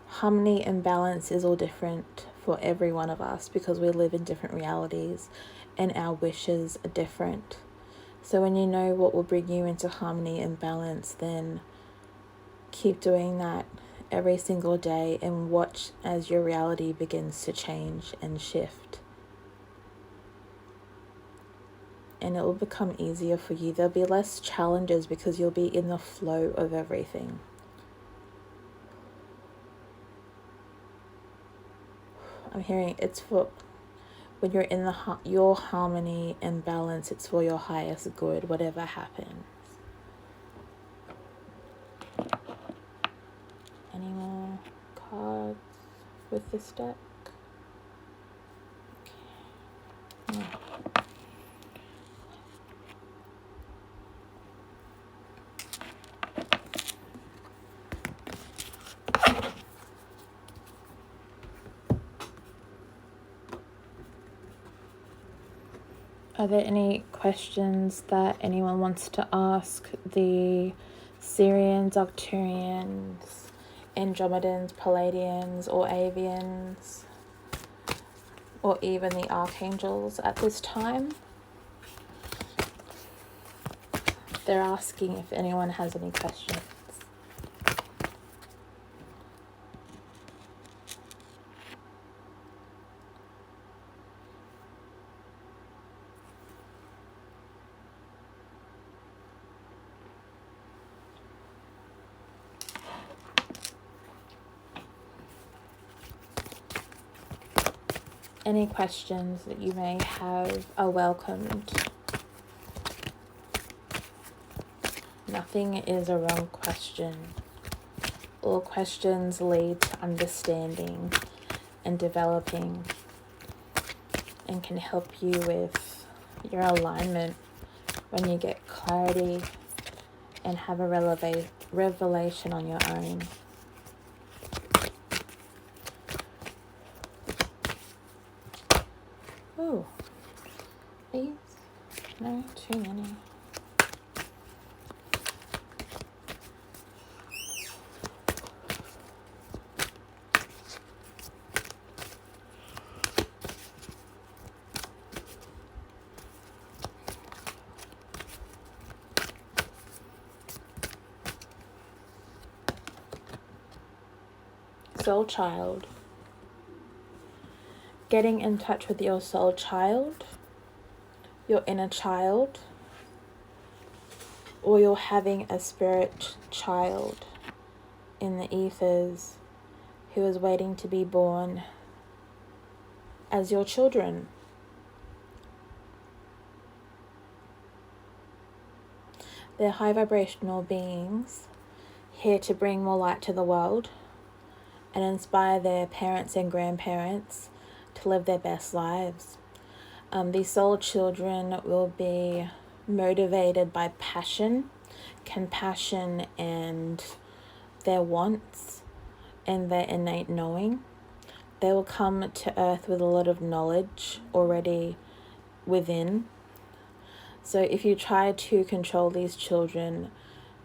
Harmony and balance is all different for every one of us because we live in different realities and our wishes are different. So when you know what will bring you into harmony and balance, then keep doing that every single day and watch as your reality begins to change and shift. And it will become easier for you. There'll be less challenges because you'll be in the flow of everything. I'm hearing it's for when you're in your harmony and balance, it's for your highest good, whatever happens. Any more cards with this deck? Okay. Are there any questions that anyone wants to ask the Syrians, Arcturians, Andromedans, Palladians, or Avians, or even the Archangels at this time? They're asking if anyone has any questions. Any questions that you may have are welcomed. Nothing is a wrong question. All questions lead to understanding and developing and can help you with your alignment when you get clarity and have a revelation on your own. Ooh, these? No, too many. Soul child. Getting in touch with your soul child, your inner child, or you're having a spirit child in the ethers who is waiting to be born as your children. They're high vibrational beings here to bring more light to the world and inspire their parents and grandparents to live their best lives. These soul children will be motivated by passion, compassion, and their wants and their innate knowing. They will come to earth with a lot of knowledge already within. So if you try to control these children,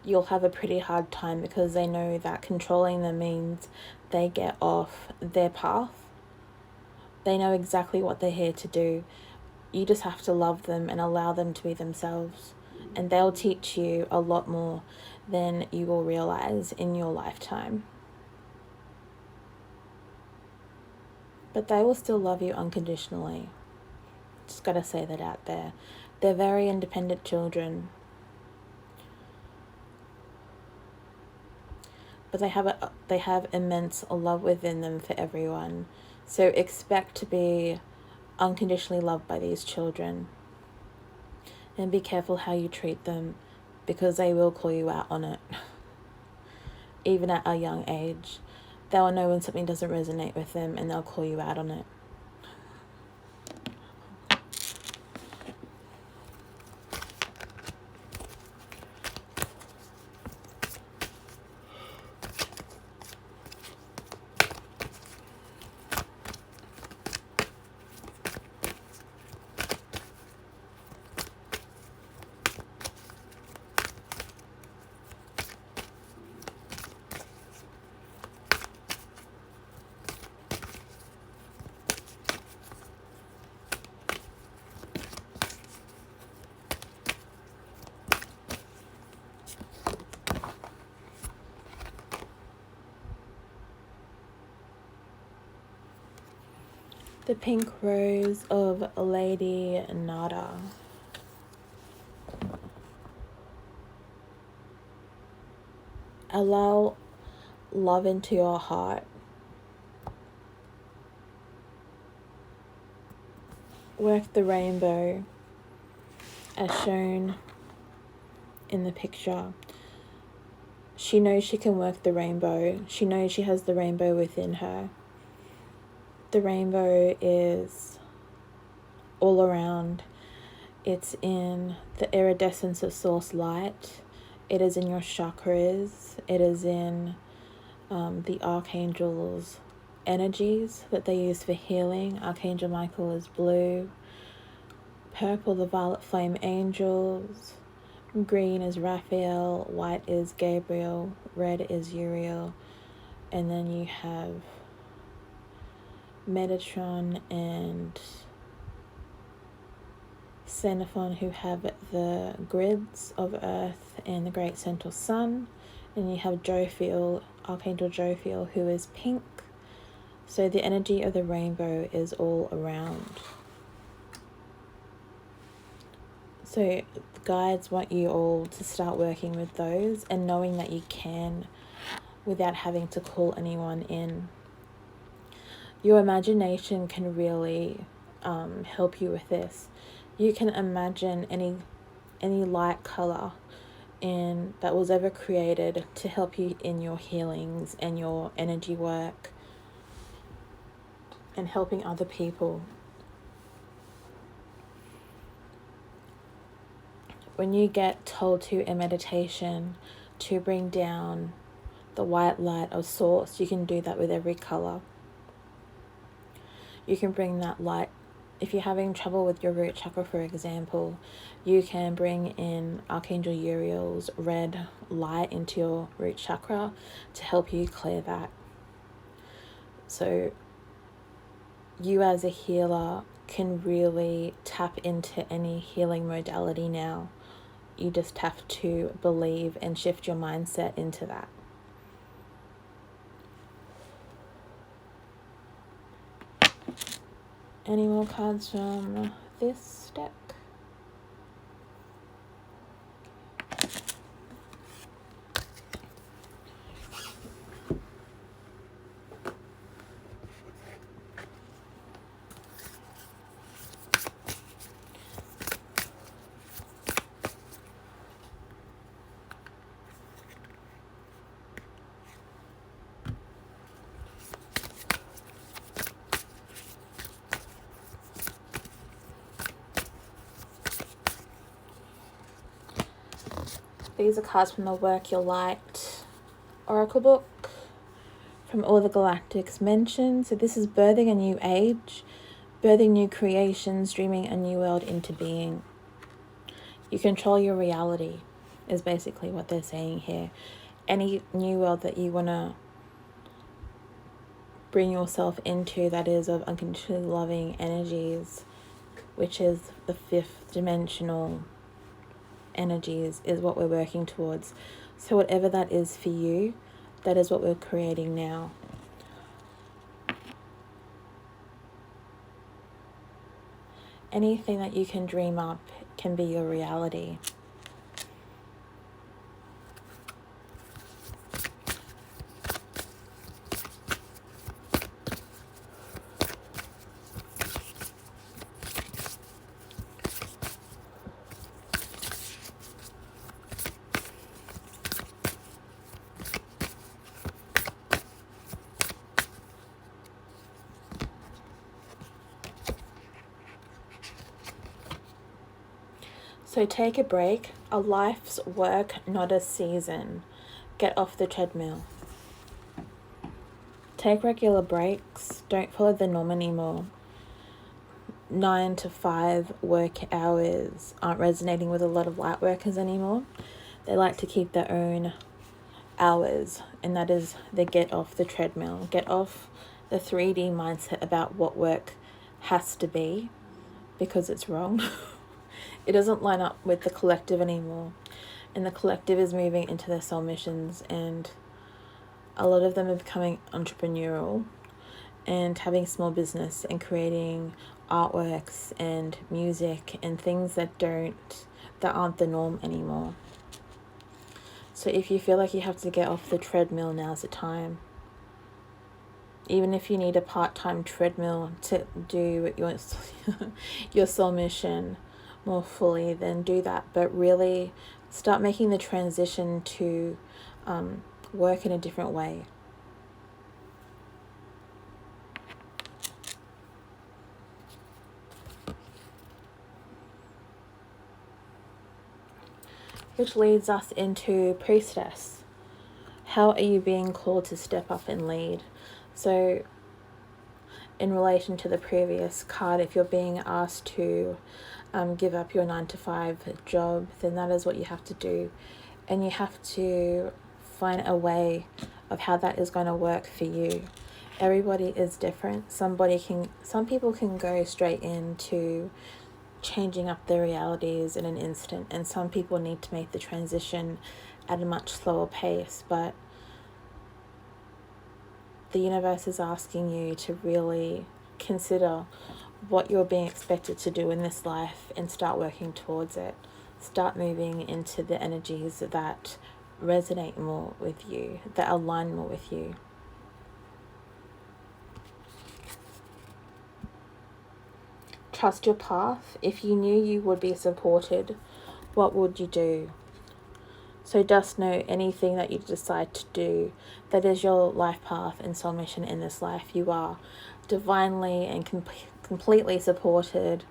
you'll have a pretty hard time because they know that controlling them means they get off their path. They know exactly what they're here to do. You just have to love them and allow them to be themselves. And they'll teach you a lot more than you will realize in your lifetime. But they will still love you unconditionally. Just gotta say that out there. They're very independent children. But they have immense love within them for everyone. So expect to be unconditionally loved by these children. And be careful how you treat them because they will call you out on it. Even at a young age. they'll know when something doesn't resonate with them, and they'll call you out on it. The pink rose of Lady Nada. Allow love into your heart. Work the rainbow as shown in the picture. She knows she can work the rainbow. She knows she has the rainbow within her. The rainbow is all around. It's in the iridescence of source light. It is in your chakras. It is in the archangels' energies that they use for healing. Archangel Michael is blue. Purple, the violet flame angels. Green is Raphael. White is Gabriel. Red is Uriel. And then you have Metatron and Xenophon, who have the grids of Earth and the Great Central Sun. And you have Jophiel, Archangel Jophiel, who is pink. So the energy of the rainbow is all around. So the guides want you all to start working with those and knowing that you can without having to call anyone in. Your imagination can really help you with this. You can imagine any light color that was ever created to help you in your healings and your energy work and helping other people. When you get told to in meditation to bring down the white light of source, you can do that with every color. You can bring that light. If you're having trouble with your root chakra, for example, you can bring in Archangel Uriel's red light into your root chakra to help you clear that. So you as a healer can really tap into any healing modality now. You just have to believe and shift your mindset into that. Any more cards from this deck? These are cards from the Work Your Light Oracle book from all the galactics mentioned. So this is birthing a new age, birthing new creations, dreaming a new world into being. You control your reality is basically what they're saying here. Any new world that you want to bring yourself into that is of unconditionally loving energies, which is the fifth dimensional energies, is what we're working towards. So whatever that is for you, that is what we're creating now. Anything that you can dream up can be your reality. So take a break. A life's work, not a season. Get off the treadmill. Take regular breaks. Don't follow the norm anymore. 9 to 5 work hours aren't resonating with a lot of light workers anymore. They like to keep their own hours, and that is the get off the treadmill. Get off the 3D mindset about what work has to be, because it's wrong. It doesn't line up with the collective anymore, and the collective is moving into their soul missions, and a lot of them are becoming entrepreneurial and having small business and creating artworks and music and things that aren't the norm anymore. So if you feel like you have to get off the treadmill, now's the time. Even if you need a part-time treadmill to do your soul mission more fully, then do that. But really start making the transition to work in a different way. Which leads us into Priestess. How are you being called to step up and lead? So in relation to the previous card, if you're being asked to give up your 9 to 5 job, then that is what you have to do. And you have to find a way of how that is going to work for you. Everybody is different. Some people can go straight into changing up their realities in an instant, and some people need to make the transition at a much slower pace. But the universe is asking you to really consider what you're being expected to do in this life and start working towards it. Start moving into the energies that resonate more with you, that align more with you. Trust your path. If you knew you would be supported, what would you do? So just know anything that you decide to do, that is your life path and soul mission in this life. You are divinely and completely supported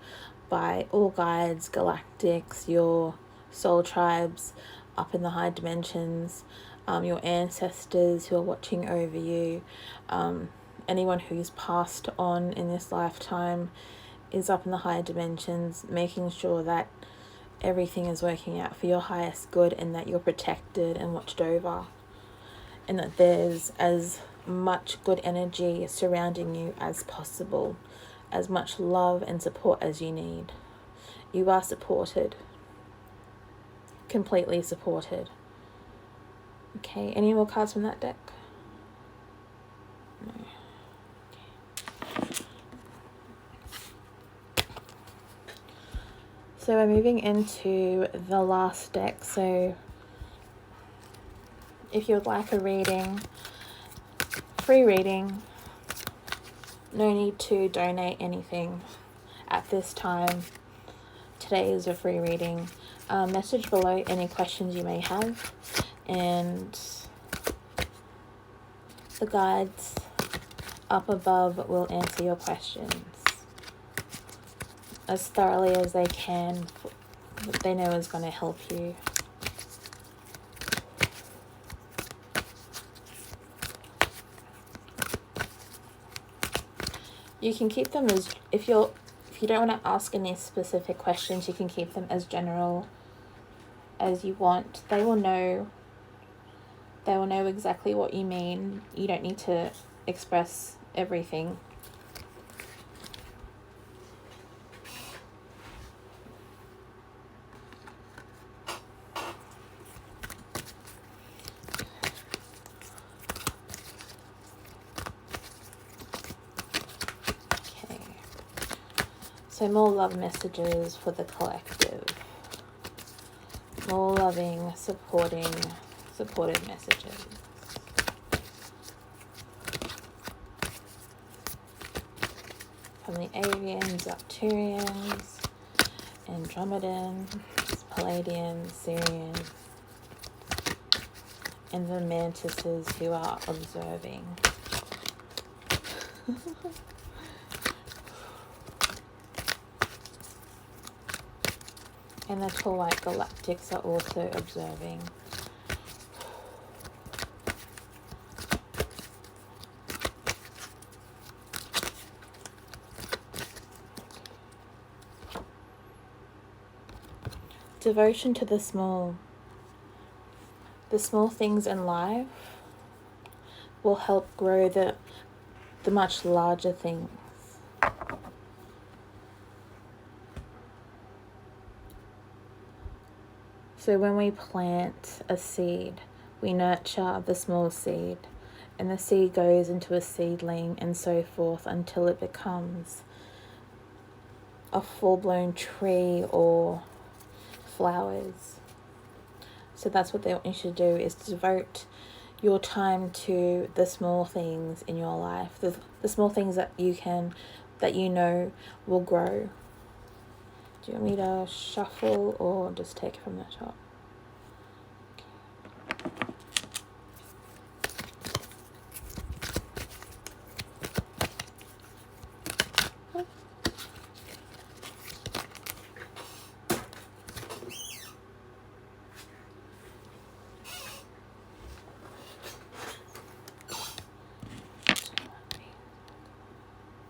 by all guides, galactics, your soul tribes up in the high dimensions, your ancestors who are watching over you, anyone who's passed on in this lifetime is up in the higher dimensions, making sure that everything is working out for your highest good and that you're protected and watched over, and that there's as much good energy surrounding you as possible, as much love and support as you need. You are supported, completely supported. Okay, any more cards from that deck? No. So we're moving into the last deck. So if you would like a reading, free reading, no need to donate anything at this time. Today is a free reading. Message below any questions you may have, and the guides up above will answer your questions as thoroughly as they can, what they know is going to help you. You can keep them as, if you don't want to ask any specific questions, you can keep them as general as you want. They will know exactly what you mean. You don't need to express everything. So more love messages for the collective. More loving, supportive messages. From the Avians, Arcturians, Andromedans, Palladians, Sirians, and the mantises who are observing. And the tall white galactics are also observing. Devotion to the small things in life will help grow the much larger things. So when we plant a seed, we nurture the small seed, and the seed goes into a seedling and so forth until it becomes a full-blown tree or flowers. So that's what they want you to do, is to devote your time to the small things in your life, the small things that you know will grow. Do you want me to shuffle or just take it from the top?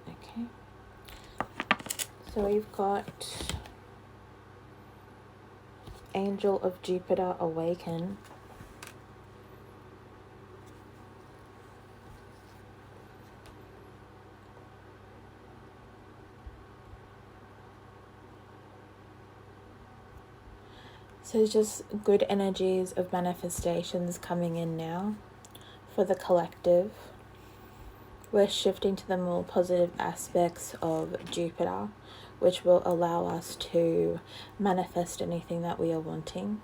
Okay. So we've got Angel of Jupiter Awaken. So just good energies of manifestations coming in now for the collective. We're shifting to the more positive aspects of Jupiter, which will allow us to manifest anything that we are wanting.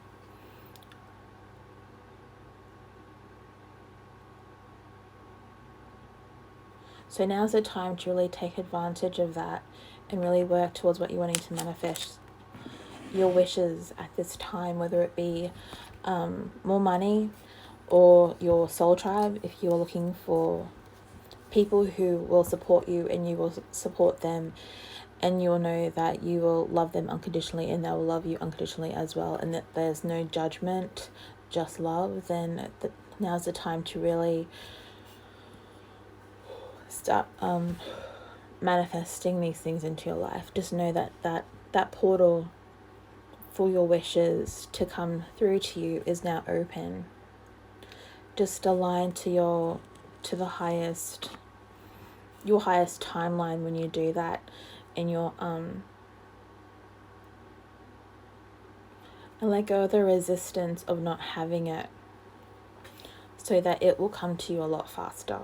So now's the time to really take advantage of that and really work towards what you're wanting to manifest. Your wishes at this time, whether it be more money or your soul tribe, if you're looking for people who will support you and you will support them, and you'll know that you will love them unconditionally and they will love you unconditionally as well, and that there's no judgment, just love, then now's the time to really start manifesting these things into your life. Just know that portal for your wishes to come through to you is now open. Just align to your highest timeline when you do that, and your and let go of the resistance of not having it, so that it will come to you a lot faster.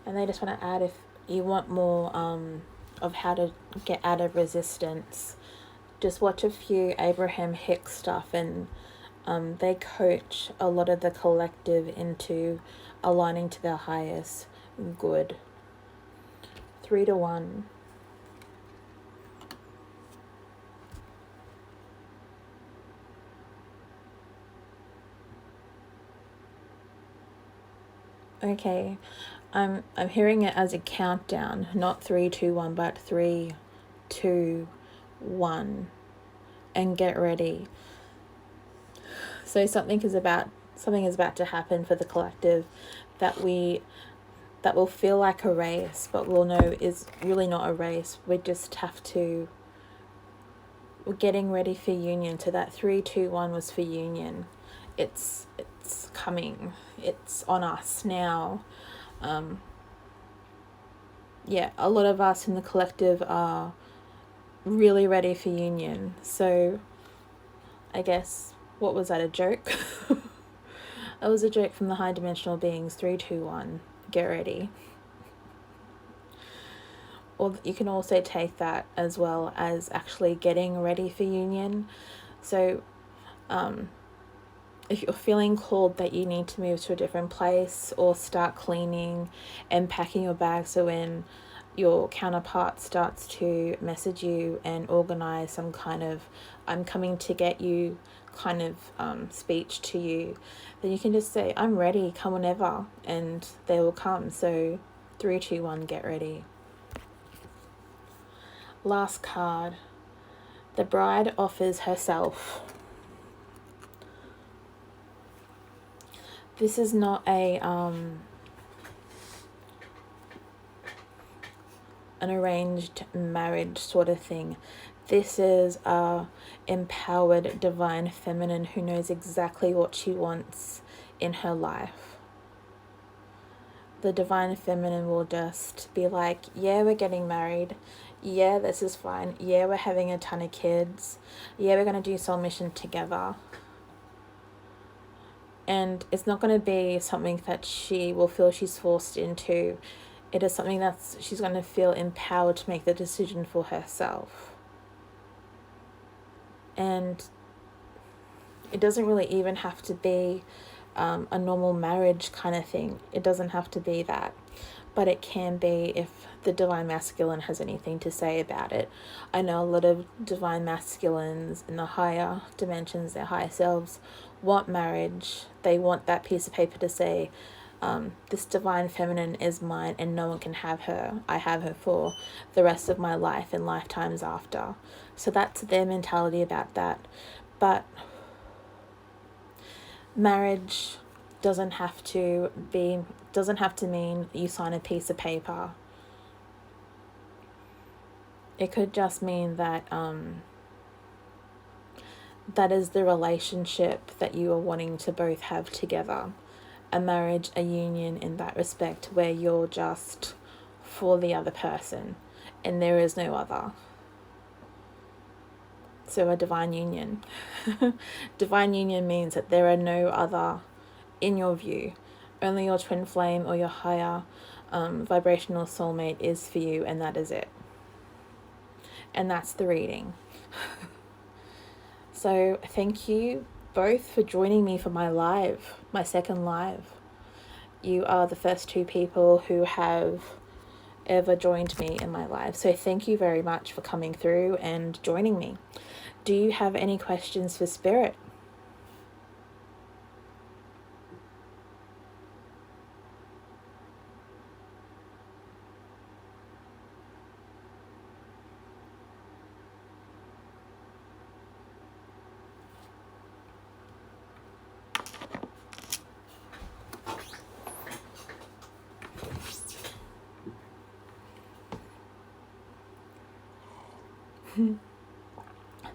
And they just want to add, if you want more of how to get out of resistance, just watch a few Abraham Hicks stuff, and they coach a lot of the collective into aligning to their highest good. 3 to 1. Okay, I'm hearing it as a countdown, not 3, 2, 1, but 3, 2, 1, and get ready. So something is about to happen for the collective that will feel like a race, but we'll know is really not a race. We're getting ready for union. So that 3, 2, 1 was for union. It's coming. It's on us now. Yeah, a lot of us in the collective are really ready for union. So I guess, what was that, a joke? That was a joke from the high dimensional beings. 3, 2, 1, get ready. Or you can also take that as well as actually getting ready for union. So if you're feeling called that you need to move to a different place or start cleaning and packing your bag, so when your counterpart starts to message you and organize some kind of "I'm coming to get you" kind of speech to you, then you can just say, "I'm ready, come whenever," and they will come. So 3, 2, 1, get ready. Last card. The bride offers herself. This is not an arranged marriage sort of thing. This is a empowered divine feminine who knows exactly what she wants in her life. The divine feminine will just be like, yeah, we're getting married. Yeah, this is fine. Yeah, we're having a ton of kids. Yeah, we're going to do soul mission together. And it's not going to be something that she will feel she's forced into. It is something that she's going to feel empowered to make the decision for herself. And it doesn't really even have to be a normal marriage kind of thing. It doesn't have to be that. But it can be if the divine masculine has anything to say about it. I know a lot of divine masculines in the higher dimensions, their higher selves, want marriage. They want that piece of paper to say, this divine feminine is mine and no one can have her. I have her for the rest of my life and lifetimes after. So that's their mentality about that. But marriage doesn't have to mean you sign a piece of paper. It could just mean that that is the relationship that you are wanting to both have together. A marriage, a union in that respect, where you're just for the other person and there is no other. So a divine union. Divine union means that there are no other in your view. Only your twin flame or your higher vibrational soulmate is for you, and that is it. And that's the reading. So thank you both for joining me for my live, my second live. You are the first 2 people who have ever joined me in my live. So thank you very much for coming through and joining me. Do you have any questions for Spirit?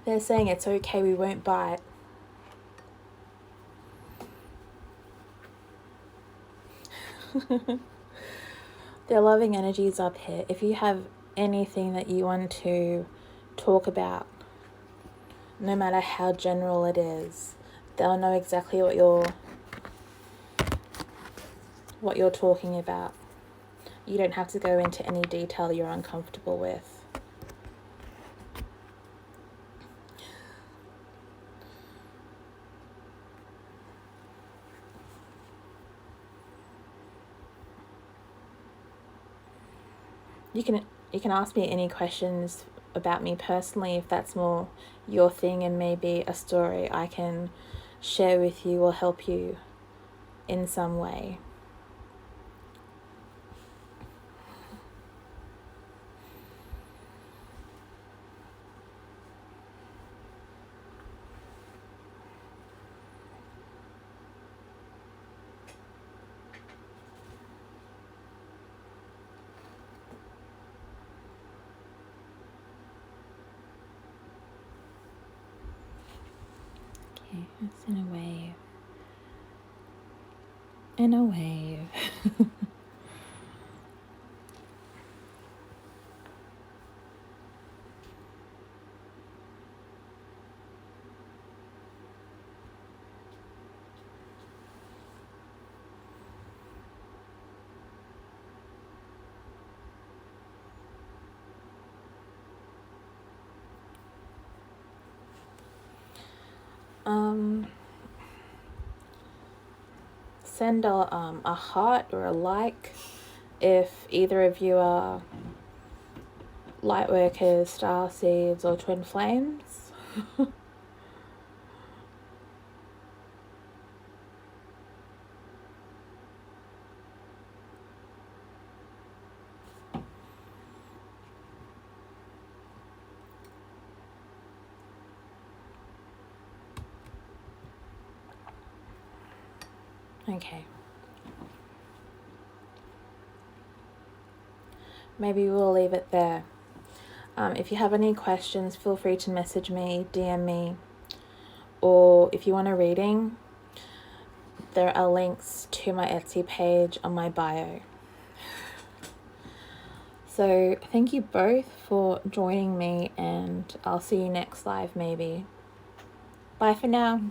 They're saying it's okay, we won't bite. Their loving energies up here. If you have anything that you want to talk about, no matter how general it is, they'll know exactly what you're talking about. You don't have to go into any detail you're uncomfortable with. You can ask me any questions about me personally if that's more your thing, and maybe a story I can share with you or help you in some way. Okay, it's in a wave. In a wave. Send a heart or a like if either of you are light workers, starseeds, or twin flames. Okay. Maybe we'll leave it there. If you have any questions, feel free to message me, DM me, or if you want a reading, there are links to my Etsy page on my bio. So thank you both for joining me, and I'll see you next live maybe. Bye for now.